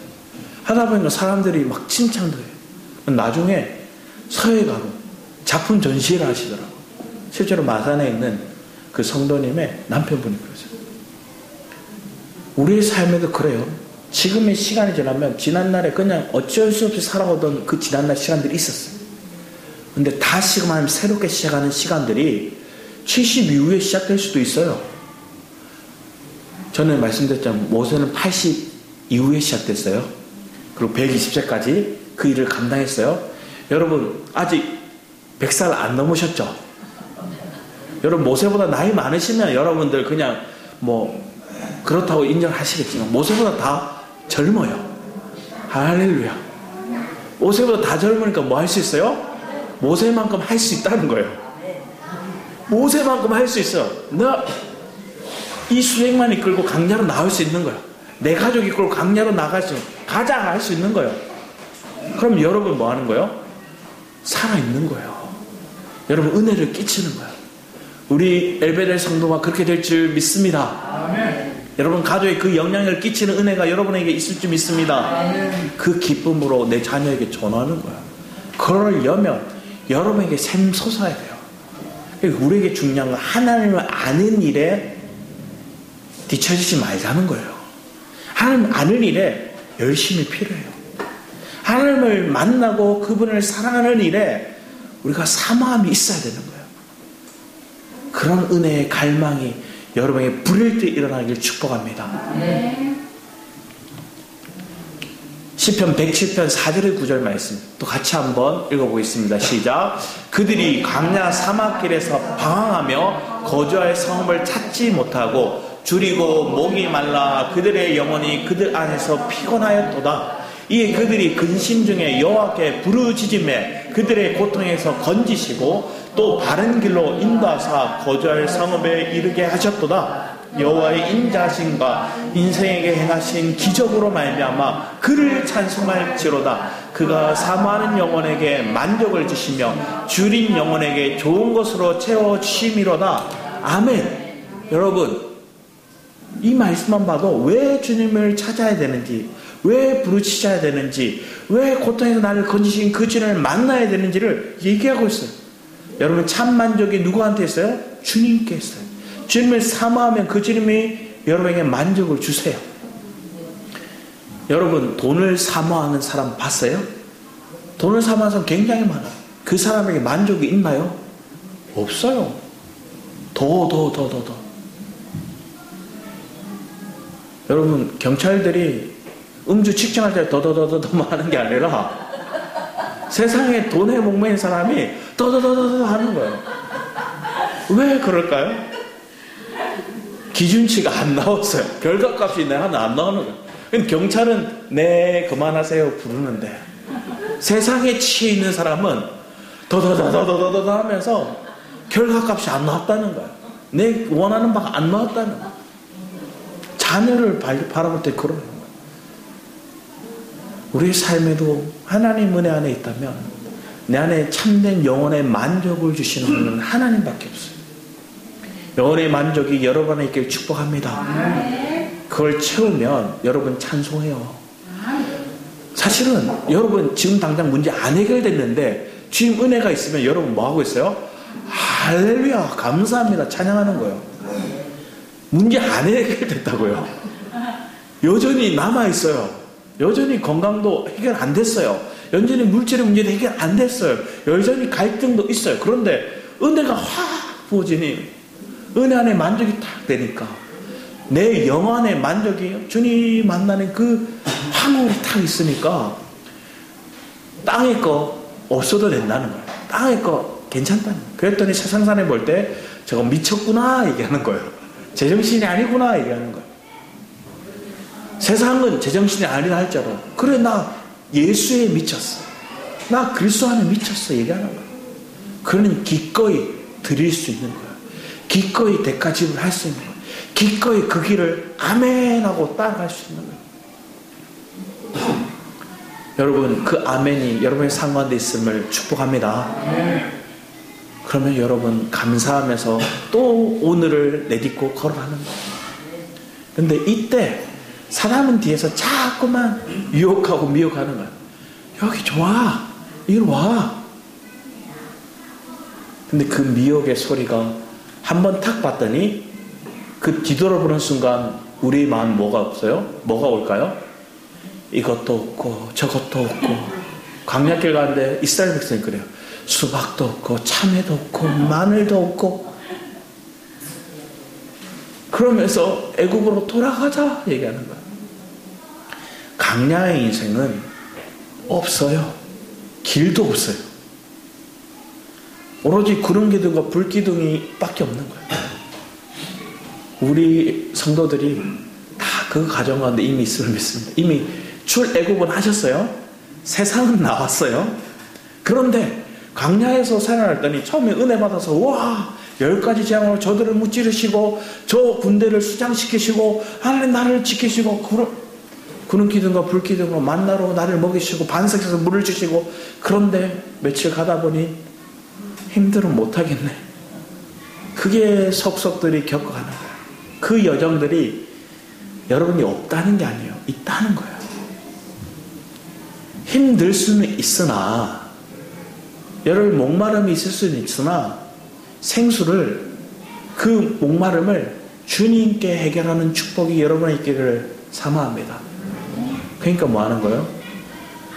하다 보니까 사람들이 막 칭찬도 해요. 나중에 서예가로 작품 전시를 하시더라고요. 실제로 마산에 있는 그 성도님의 남편분이 그러세요. 우리의 삶에도 그래요. 지금의 시간이 지나면 지난날에 그냥 어쩔 수 없이 살아오던 그 지난날 시간들이 있었어요. 근데 다시금 하면 새롭게 시작하는 시간들이 70 이후에 시작될 수도 있어요. 저는 말씀드렸잖아요. 모세는 80 이후에 시작됐어요. 그리고 120세까지 그 일을 감당했어요. 여러분 아직 100살 안 넘으셨죠? 여러분 모세보다 나이 많으시면 여러분들 그냥 뭐 그렇다고 인정하시겠지만 모세보다 다 젊어요. 할렐루야. 모세보다 다 젊으니까 뭐 할 수 있어요? 모세만큼 할 수 있다는 거예요. 모세만큼 할 수 있어요. 나 이 수행만 이끌고 강야로 나올 수 있는 거예요. 내 가족 이끌고 강야로 나갈 수 가자 할 수 있는 거예요. 그럼 여러분 뭐 하는 거예요? 살아있는 거예요. 여러분 은혜를 끼치는 거예요. 우리 엘베델 성도가 그렇게 될 줄 믿습니다. 아멘. 여러분 가족에 그 영향을 끼치는 은혜가 여러분에게 있을 줄 믿습니다. 아멘. 그 기쁨으로 내 자녀에게 전하는 거예요. 그러려면 여러분에게 샘솟아야 돼요. 우리에게 중요한 건 하나님을 아는 일에 뒤처지지 말자는 거예요. 하나님 아는 일에 열심히 필요해요. 하나님을 만나고 그분을 사랑하는 일에 우리가 사모함이 있어야 되는 거예요. 그런 은혜의 갈망이 여러분에게 불일 때 일어나길 축복합니다. 네. 시편 107편 4절의 9절 말씀 또 같이 한번 읽어보겠습니다. 시작. 그들이 광야 사막길에서 방황하며 거주할 성읍을 찾지 못하고 줄이고 목이 말라 그들의 영혼이 그들 안에서 피곤하였도다. 이에 그들이 근심 중에 여호와께 부르짖음에 그들의 고통에서 건지시고 또 바른 길로 인도하사 거주할 성읍에 이르게 하셨도다. 여호와의 인자하심과 인생에게 행하신 기적으로 말미암아 그를 찬송할지로다. 그가 사모하는 영혼에게 만족을 주시며 줄인 영혼에게 좋은 것으로 채워주심이로다. 아멘. 여러분 이 말씀만 봐도 왜 주님을 찾아야 되는지, 왜 부르짖어야 되는지, 왜 고통에서 나를 건지신 그 주님을 만나야 되는지를 얘기하고 있어요. 여러분 참 만족이 누구한테 있어요? 주님께 있어요. 주님을 사모하면 그 주님이 여러분에게 만족을 주세요. 여러분 돈을 사모하는 사람 봤어요? 돈을 사모하는 사람 굉장히 많아요. 그 사람에게 만족이 있나요? 없어요. 더. 여러분 경찰들이 음주 측정할 때 더 하는 게 아니라 세상에 돈에 목매인 사람이 더 하는 거예요. 왜 그럴까요? 기준치가 안 나왔어요. 결과값이 내가 안 나오는 거예요. 경찰은 네 그만하세요 부르는데 세상에 취해 있는 사람은 더 하면서 결과값이 안 나왔다는 거예요. 내 원하는 바가 안 나왔다는 거예요. 자녀를 바라볼 때 그러는 거예요. 우리의 삶에도 하나님 은혜 안에 있다면 내 안에 참된 영혼의 만족을 주시는 분은 하나님밖에 없어요. 영혼의 만족이 여러분에 있길 축복합니다. 그걸 채우면 여러분 찬송해요. 사실은 여러분 지금 당장 문제 안 해결됐는데 주님 은혜가 있으면 여러분 뭐 하고 있어요? 할렐루야 감사합니다 찬양하는 거예요. 문제 안 해결됐다고요. 여전히 남아있어요. 여전히 건강도 해결 안 됐어요. 여전히 물질의 문제도 해결 안 됐어요. 여전히 갈등도 있어요. 그런데 은혜가 확 부어지니 은혜 안에 만족이 탁 되니까 내 영혼의 만족이 주님 만나는 그 황홀이 탁 있으니까 땅의 거 없어도 된다는 거예요. 땅의 거 괜찮다는 거예요. 그랬더니 세상 사람이 볼 때 저거 미쳤구나 얘기하는 거예요. 제정신이 아니구나 얘기하는 거예요. 세상은 제정신이 아니라 할지라도 그래 나 예수에 미쳤어. 나 그리스도 안에 미쳤어 얘기하는 거예요. 그는 기꺼이 드릴 수 있는 거예요. 기꺼이 대가 지불할 수 있는 거예요. 기꺼이 그 길을 아멘 하고 따라갈 수 있는 거예요. 여러분 그 아멘이 여러분의 삶 가운데 있음을 축복합니다. 그러면 여러분 감사하면서 또 오늘을 내딛고 걸어가는 거예요. 근데 이때 사람은 뒤에서 자꾸만 유혹하고 미혹하는 거예요. 여기 좋아. 이리 와. 근데 그 미혹의 소리가 한번 탁 봤더니 그 뒤돌아보는 순간 우리 마음 뭐가 없어요? 뭐가 올까요? 이것도 없고 저것도 없고. 광야길 가는데 이스라엘 백성이 그래요. 수박도 없고 참외도 없고 마늘도 없고. 그러면서 애굽으로 돌아가자 얘기하는 거예요. 광야의 인생은 없어요. 길도 없어요. 오로지 구름 기둥과 불 기둥이 밖에 없는 거예요. 우리 성도들이 다 그 가정 가운데 이미 있음을 믿습니다. 이미 출애굽은 하셨어요. 세상은 나왔어요. 그런데 광야에서 생활했더니 처음에 은혜 받아서 와 10가지 재앙으로 저들을 무찌르시고 저 군대를 수장시키시고 하나님 나를 지키시고 구름 기둥과 불 기둥으로 만나로 나를 먹이시고 반석에서 물을 주시고. 그런데 며칠 가다 보니 힘들면 못하겠네. 그게 속속들이 겪어가는 거예요. 그 여정들이 여러분이 없다는 게 아니에요. 있다는 거예요. 힘들 수는 있으나 여러분 목마름이 있을 수는 있으나 생수를 그 목마름을 주님께 해결하는 축복이 여러분의 있기를 사모합니다. 그러니까 뭐 하는 거예요?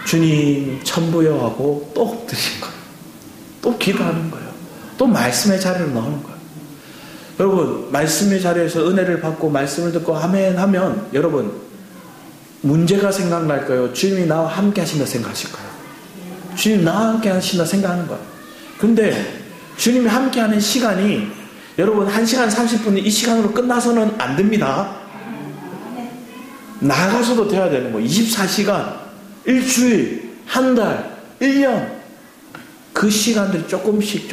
주님 천부여 하고 또 엎드리는 거예요. 또 기도하는 거예요. 또 말씀의 자리로 나오는 거예요. 여러분 말씀의 자리에서 은혜를 받고 말씀을 듣고 아멘 하면 여러분 문제가 생각날까요? 주님이 나와 함께 하신다 생각하실까요? 주님 나와 함께 하신다 생각하는 거예요. 근데 주님이 함께 하는 시간이 여러분 1시간 30분이 이 시간으로 끝나서는 안 됩니다. 나가서도 돼야 되는 거예요. 24시간, 일주일, 한 달, 1년 그 시간들이 조금씩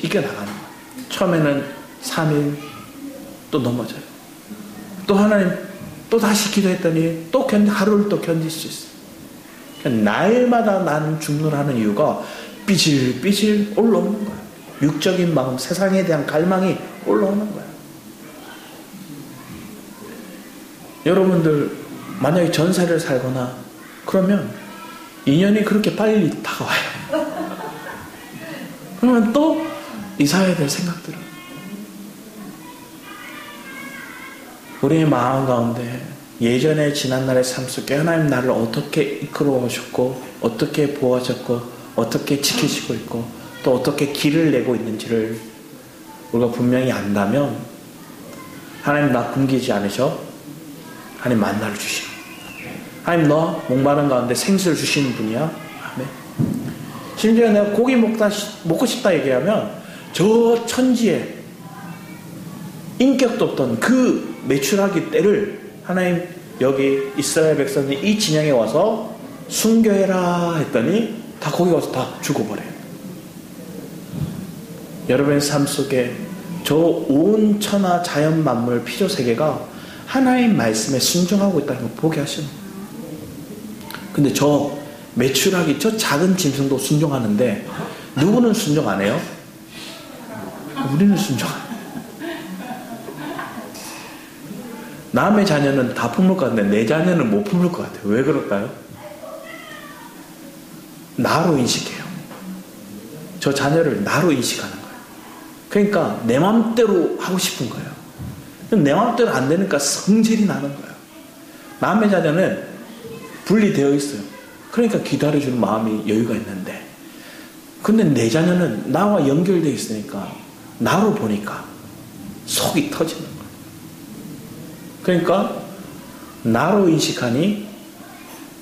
이겨나가는 거예요. 처음에는 3일 또 넘어져요. 또 하나님 또 다시 기도했더니 또 하루를 또 견딜 수 있어요. 날마다 나는 죽노라는 이유가 삐질삐질 올라오는 거예요. 육적인 마음, 세상에 대한 갈망이 올라오는 거예요. 여러분들 만약에 전세를 살거나 그러면 인연이 그렇게 빨리 다가와요. 그러면 또 이사해야 될 생각들은 우리의 마음 가운데 예전에 지난날의 삶 속에 하나님 나를 어떻게 이끌어 오셨고 어떻게 보호하셨고 어떻게 지키시고 있고 또 어떻게 길을 내고 있는지를 우리가 분명히 안다면 하나님 나 굶기지 않으셔? 하나님 만나를 주시고 하나님 너 목마른 가운데 생수를 주시는 분이야? 아멘. 심지어 내가 고기 먹고 싶다 얘기하면 저 천지에 인격도 없던 그 매출하기 때를 하나님 여기 이스라엘 백성이 이 진영에 와서 순교해라 했더니 다 거기 와서 다 죽어버려요. 여러분의 삶 속에 저 온 천하 자연 만물 피조세계가 하나님 말씀에 순종하고 있다는 걸 보게 하시는 거예요. 근데 저 매출하기 저 작은 짐승도 순종하는데 누구는 순종 안 해요? 우리는 순종 안 해요. 남의 자녀는 다 품을 것 같은데 내 자녀는 못 품을 것 같아요. 왜 그럴까요? 나로 인식해요. 저 자녀를 나로 인식하는 거예요. 그러니까 내 마음대로 하고 싶은 거예요. 내 마음대로 안 되니까 성질이 나는 거예요. 남의 자녀는 분리되어 있어요. 그러니까 기다려주는 마음이 여유가 있는데 근데 내 자녀는 나와 연결되어 있으니까 나로 보니까 속이 터지는 거예요. 그러니까 나로 인식하니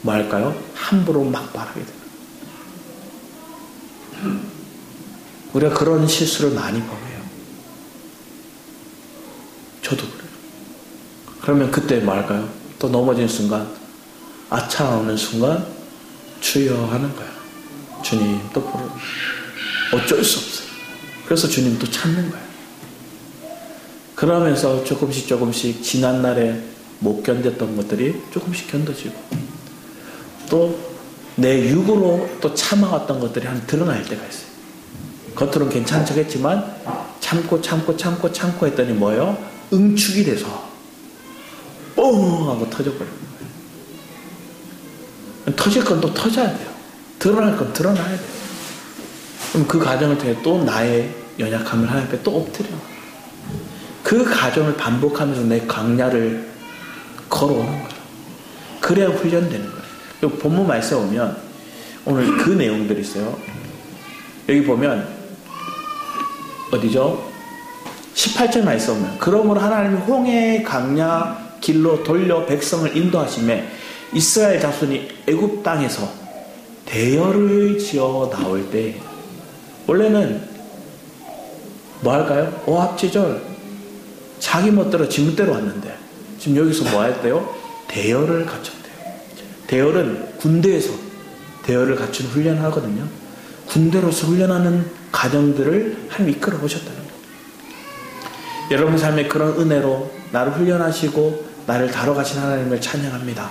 뭐 할까요? 함부로 막 말하게 돼요. 우리가 그런 실수를 많이 범해요. 저도 그래요. 그러면 그때 뭐 할까요? 또 넘어지는 순간 아차하는 순간 주여 하는 거예요. 주님 또 부르는 거예요. 어쩔 수 없어요. 그래서 주님 또 찾는 거예요. 그러면서 조금씩 지난날에 못 견뎠던 것들이 조금씩 견뎌지고 또 내 육으로 또 참아왔던 것들이 한 드러날 때가 있어요. 겉으로는 괜찮은 척 했지만 참고 했더니 뭐예요? 응축이 돼서 뽕 하고 터져버리는 거예요. 터질 건 또 터져야 돼요. 드러날 건 드러나야 돼요. 그럼 그 과정을 통해 또 나의 연약함을 하나님 앞에 또 엎드려. 그 과정을 반복하면서 내 강야를 걸어오는 거예요. 그래야 훈련되는 거예요. 여기 본문 말씀에 오면 오늘 그 내용들이 있어요. 여기 보면 어디죠? 18절 말씀 보면 그러므로 하나님이 홍해의 강야 길로 돌려 백성을 인도하시매 이스라엘 자손이 애굽 땅에서 대열을 지어 나올 때 원래는 뭐 할까요? 오합지졸 자기 멋대로 지멋대로 왔는데 지금 여기서 뭐 했대요? 대열을 갖췄대요. 대열은 군대에서 대열을 갖춘 훈련을 하거든요. 군대로서 훈련하는 과정들을 하나님 이끌어 오셨다는 거예요. 여러분 삶에 그런 은혜로 나를 훈련하시고 나를 다뤄가신 하나님을 찬양합니다.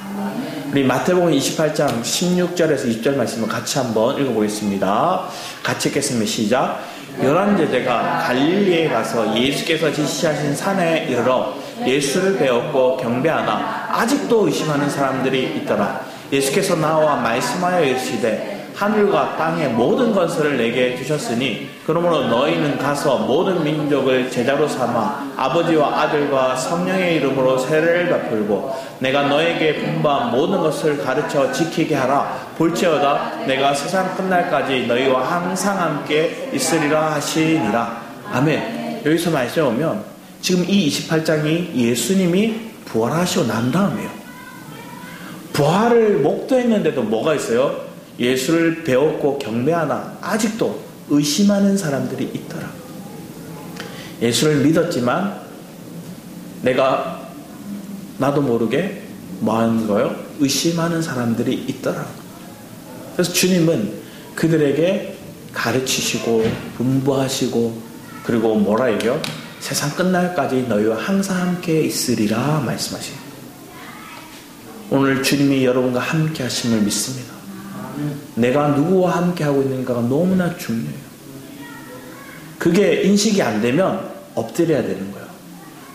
우리 마태복음 28장 16절에서 20절 말씀을 같이 한번 읽어보겠습니다. 같이 읽겠습니다. 시작. 11제자가 갈릴리에 가서 예수께서 지시하신 산에 이르러 예수를 배웠고 경배하나 아직도 의심하는 사람들이 있더라. 예수께서 나와 말씀하여 이르시되 하늘과 땅의 모든 건설을 내게 주셨으니 그러므로 너희는 가서 모든 민족을 제자로 삼아 아버지와 아들과 성령의 이름으로 세례를 베풀고 내가 너에게 분부한 모든 것을 가르쳐 지키게 하라. 볼지어다 내가 세상 끝날까지 너희와 항상 함께 있으리라 하시니라. 아멘. 여기서 말씀해 보면 지금 이 28장이 예수님이 부활하시고 난 다음이에요. 부활을 목도했는데도 뭐가 있어요? 예수를 배웠고 경배하나 아직도 의심하는 사람들이 있더라. 예수를 믿었지만 내가 나도 모르게 뭐 하는 거예요? 의심하는 사람들이 있더라. 그래서 주님은 그들에게 가르치시고 분부하시고 그리고 뭐라 얘기해요? 세상 끝날까지 너희와 항상 함께 있으리라 말씀하시고 오늘 주님이 여러분과 함께 하심을 믿습니다. 내가 누구와 함께 하고 있는가가 너무나 중요해요. 그게 인식이 안 되면 엎드려야 되는 거예요.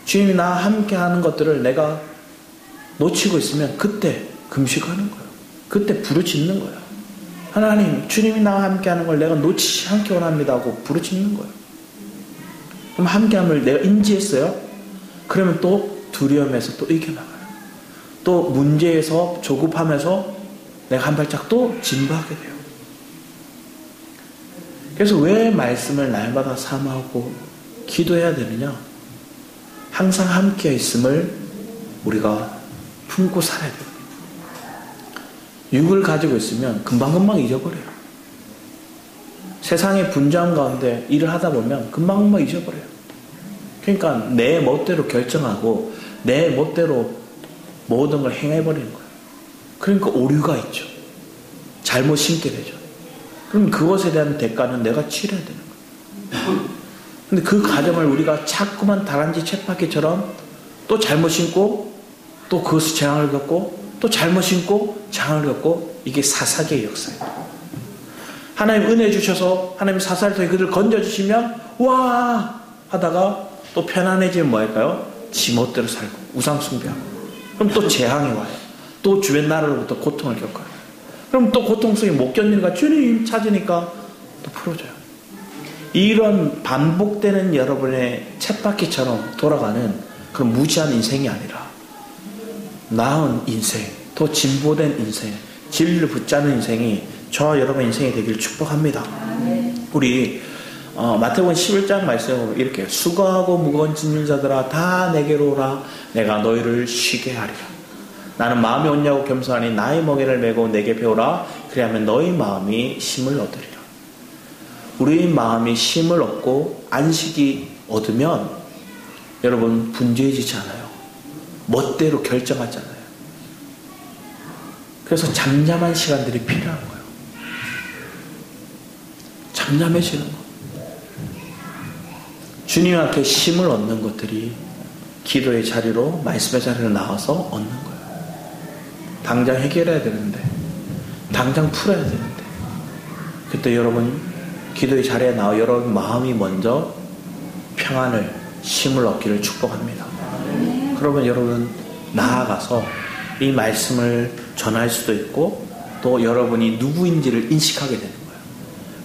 주님이 나와 함께 하는 것들을 내가 놓치고 있으면 그때 금식하는 거예요. 그때 부르짖는 거예요. 하나님, 주님이 나와 함께 하는 걸 내가 놓치지 않기 원합니다 하고 부르짖는 거예요. 그럼 함께함을 내가 인지했어요? 그러면 또 두려움에서 또 이겨나가요. 또 문제에서 조급하면서 내가 한 발짝 또 진보하게 돼요. 그래서 왜 말씀을 날마다 사모하고 기도해야 되느냐? 항상 함께 있음을 우리가 품고 살아야 돼요. 육을 가지고 있으면 금방금방 잊어버려요. 세상의 분주함 가운데 일을 하다 보면 금방금방 잊어버려요. 그러니까 내 멋대로 결정하고 내 멋대로 모든 걸 행해버리는 거예요. 그러니까 오류가 있죠. 잘못 심게 되죠. 그럼 그것에 대한 대가는 내가 치러야 되는 거예요. 근데 그 과정을 우리가 자꾸만 다람쥐 쳇바퀴처럼 또 잘못 심고 또 그것을 재앙을 겪고 또 잘못 심고 재앙을 겪고 이게 사사기의 역사예요. 하나님 은혜 주셔서 하나님 사사를 통해 그들을 건져주시면 와 하다가 또 편안해지면 뭐 할까요? 지멋대로 살고 우상 숭배하고 그럼 또 재앙이 와요. 또 주변 나라로부터 고통을 겪어요. 그럼 또 고통 속에 못 견디니까 주님 찾으니까 또 풀어줘요. 이런 반복되는 여러분의 쳇바퀴처럼 돌아가는 그런 무지한 인생이 아니라 나은 인생, 또 진보된 인생, 진리를 붙잡는 인생이 저와 여러분 인생이 되기를 축복합니다. 우리 마태복음 11장 말씀에 보면 이렇게 수고하고 무거운 짐진 자들아 다 내게로 오라 내가 너희를 쉬게 하리라. 나는 마음이 온유하고 겸손하니 나의 멍에를 메고 내게 배우라 그리하면 너희 마음이 쉼을 얻으리라. 우리 마음이 쉼을 얻고 안식이 얻으면 여러분 분주해지지 않아요. 멋대로 결정하지 않아요. 그래서 잠잠한 시간들이 필요한 거예요. 잠잠해지는 거. 주님 앞에 쉼을 얻는 것들이 기도의 자리로 말씀의 자리로 나와서 얻는 거예요. 당장 해결해야 되는데 당장 풀어야 되는데 그때 여러분 기도의 자리에 나와 여러분 마음이 먼저 평안을 쉼을 얻기를 축복합니다. 그러면 여러분 나아가서 이 말씀을 전할 수도 있고 또 여러분이 누구인지를 인식하게 되는 거예요.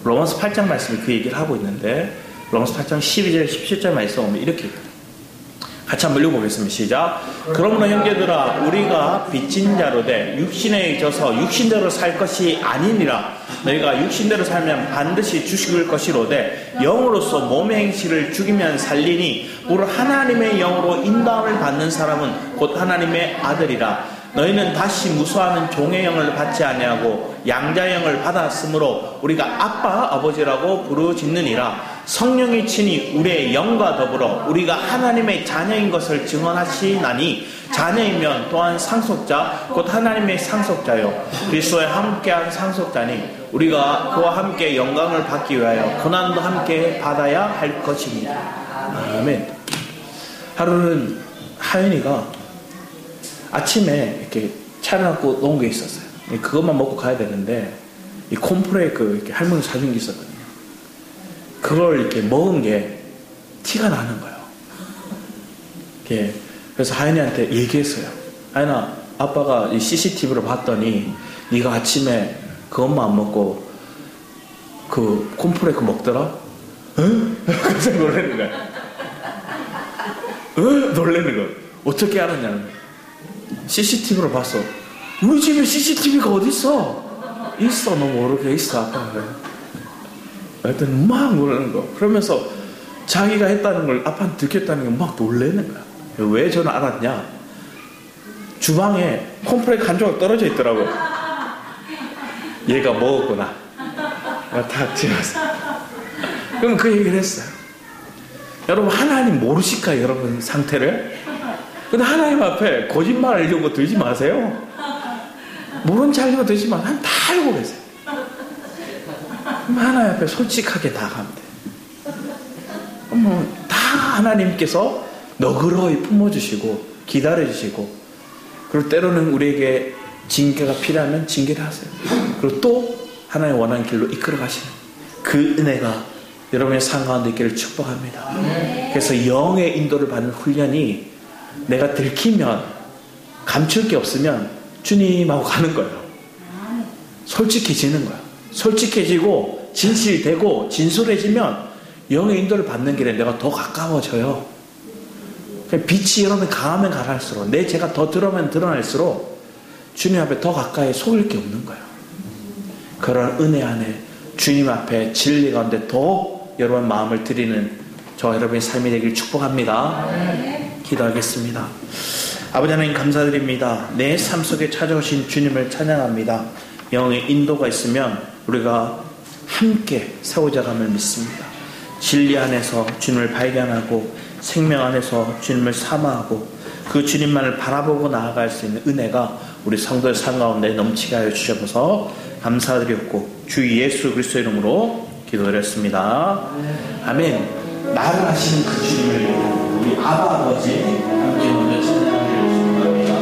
로마서 8장 말씀이 그 얘기를 하고 있는데 로마서 8장 12절 17절 말씀 보면 이렇게 같이 한번 읽어보겠습니다. 시작. 그러므로 형제들아 우리가 빚진 자로 돼 육신에 져서 육신대로 살 것이 아니니라. 너희가 육신대로 살면 반드시 죽을 것이로되 영으로서 몸의 행실을 죽이면 살리니 우리 하나님의 영으로 인도함을 받는 사람은 곧 하나님의 아들이라. 너희는 다시 무수하는 종의 영을 받지 아니하고 양자의 영을 받았으므로 우리가 아빠 아버지라고 부르짖느니라. 성령이 친히 우리의 영과 더불어 우리가 하나님의 자녀인 것을 증언하시나니 자녀이면 또한 상속자 곧 하나님의 상속자요 그리스도에 함께한 상속자니 우리가 그와 함께 영광을 받기 위하여 고난도 함께 받아야 할 것입니다. 아멘. 하루는 하윤이가 아침에 이렇게 차려놓고 놓은 게 있었어요. 그것만 먹고 가야 되는데 이 콘프레이크 이렇게 할머니 사준 게 있었거든요. 그걸 이렇게 먹은 게 티가 나는 거예요. 이렇게 그래서 하윤이한테 얘기했어요. 하윤아, 아빠가 이 CCTV로 봤더니 네가 아침에 그것만 안 먹고 그 콘프레이크 먹더라? 응? 그래서 놀라는 거야. 응? 놀라는 거야. 어떻게 알았냐는 거야. CCTV로 봤어. 우리 집에 CCTV가 어딨어? 있어. 너 모르게 있어. 아빠가 그래. 하여튼 막 놀라는 거. 그러면서 자기가 했다는 걸 아빠한테 들켰다는 게 막 놀라는 거야. 왜 저는 알았냐? 주방에 콘프레이크 한 조각 떨어져 있더라고. 얘가 먹었구나. 다 집었어. 그럼 그 얘기를 했어요. 여러분 하나님 모르실까요? 여러분 상태를? 근데 하나님 앞에 거짓말 하려고 들지 마세요. 모른 체 하려고 들지 마세요. 하나님 다 알고 계세요. 하나님 앞에 솔직하게 다 가면 돼요. 다 하나님께서 너그러이 품어주시고 기다려주시고 그리고 때로는 우리에게 징계가 필요하면 징계를 하세요. 그리고 또 하나님 원하는 길로 이끌어 가시는 그 은혜가 여러분의 삶 가운데 있기를 축복합니다. 그래서 영의 인도를 받는 훈련이 내가 들키면 감출 게 없으면 주님하고 가는 거예요. 솔직해지는 거예요. 솔직해지고 진실되고 진솔해지면 영의 인도를 받는 길에 내가 더 가까워져요. 빛이 여러분 강하면 강할수록 내 죄가 더 드러나면 드러날수록 주님 앞에 더 가까이 속일 게 없는 거예요. 그런 은혜 안에 주님 앞에 진리 가운데 더 여러분 마음을 드리는 저 여러분의 삶이 되길 축복합니다. 기도하겠습니다. 아버지 하나님 감사드립니다. 내 삶 속에 찾아오신 주님을 찬양합니다. 영의 인도가 있으면 우리가 함께 세워져감을 믿습니다. 진리 안에서 주님을 발견하고 생명 안에서 주님을 사모하고 그 주님만을 바라보고 나아갈 수 있는 은혜가 우리 성도의 삶 가운데 넘치게 하여 주셔서 감사드렸고 주 예수 그리스도의 이름으로 기도드렸습니다. 아멘. 나를 하시는 그 주님을 위해 우리 아바 아버지 함께 먼저 찬양하기를 축복합니다.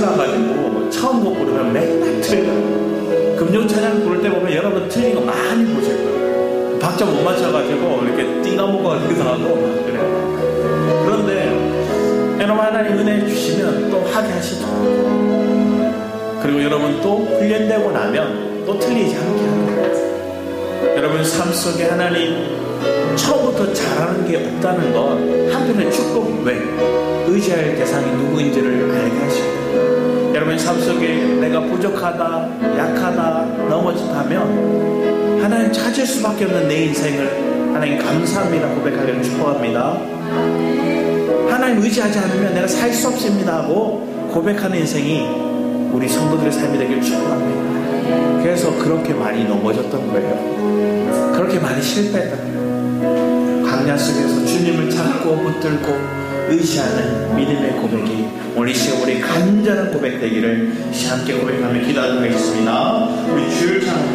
미쳐가지고 처음 곡 부르면 맨날 틀려요. 금요 찬양 부를 때 보면 여러분 틀린 거 많이 보실 거예요. 박자 못 맞춰가지고 이렇게 띵가먹어가지고 하고 막 그래요. 그런데 여러분 하나님 은혜 주시면 또 하게 하시죠. 그리고 여러분 또 훈련되고 나면 또 틀리지 않게 하는 거예요. 여러분 삶 속에 하나님 처음부터 잘하는 게 없다는 건 한편의 축복. 왜? 의지할 대상이 누구인지를 알게 하시고, 여러분 삶 속에 내가 부족하다, 약하다, 넘어진다면 하나님 찾을 수밖에 없는 내 인생을 하나님 감사합니다 고백하기를 축복합니다. 하나님 의지하지 않으면 내가 살 수 없습니다 하고 고백하는 인생이 우리 성도들의 삶이 되길 축복합니다. 그래서 그렇게 많이 넘어졌던 거예요. 그렇게 많이 실패했던 거예요. 광야 속에서 주님을 찾고 붙들고 의지하는 믿음의 고백이 오늘 이 시간 우리 간절한 고백 되기를 함께 고백하며 기도하도록 하겠습니다. 우리 주를 찬양합니다.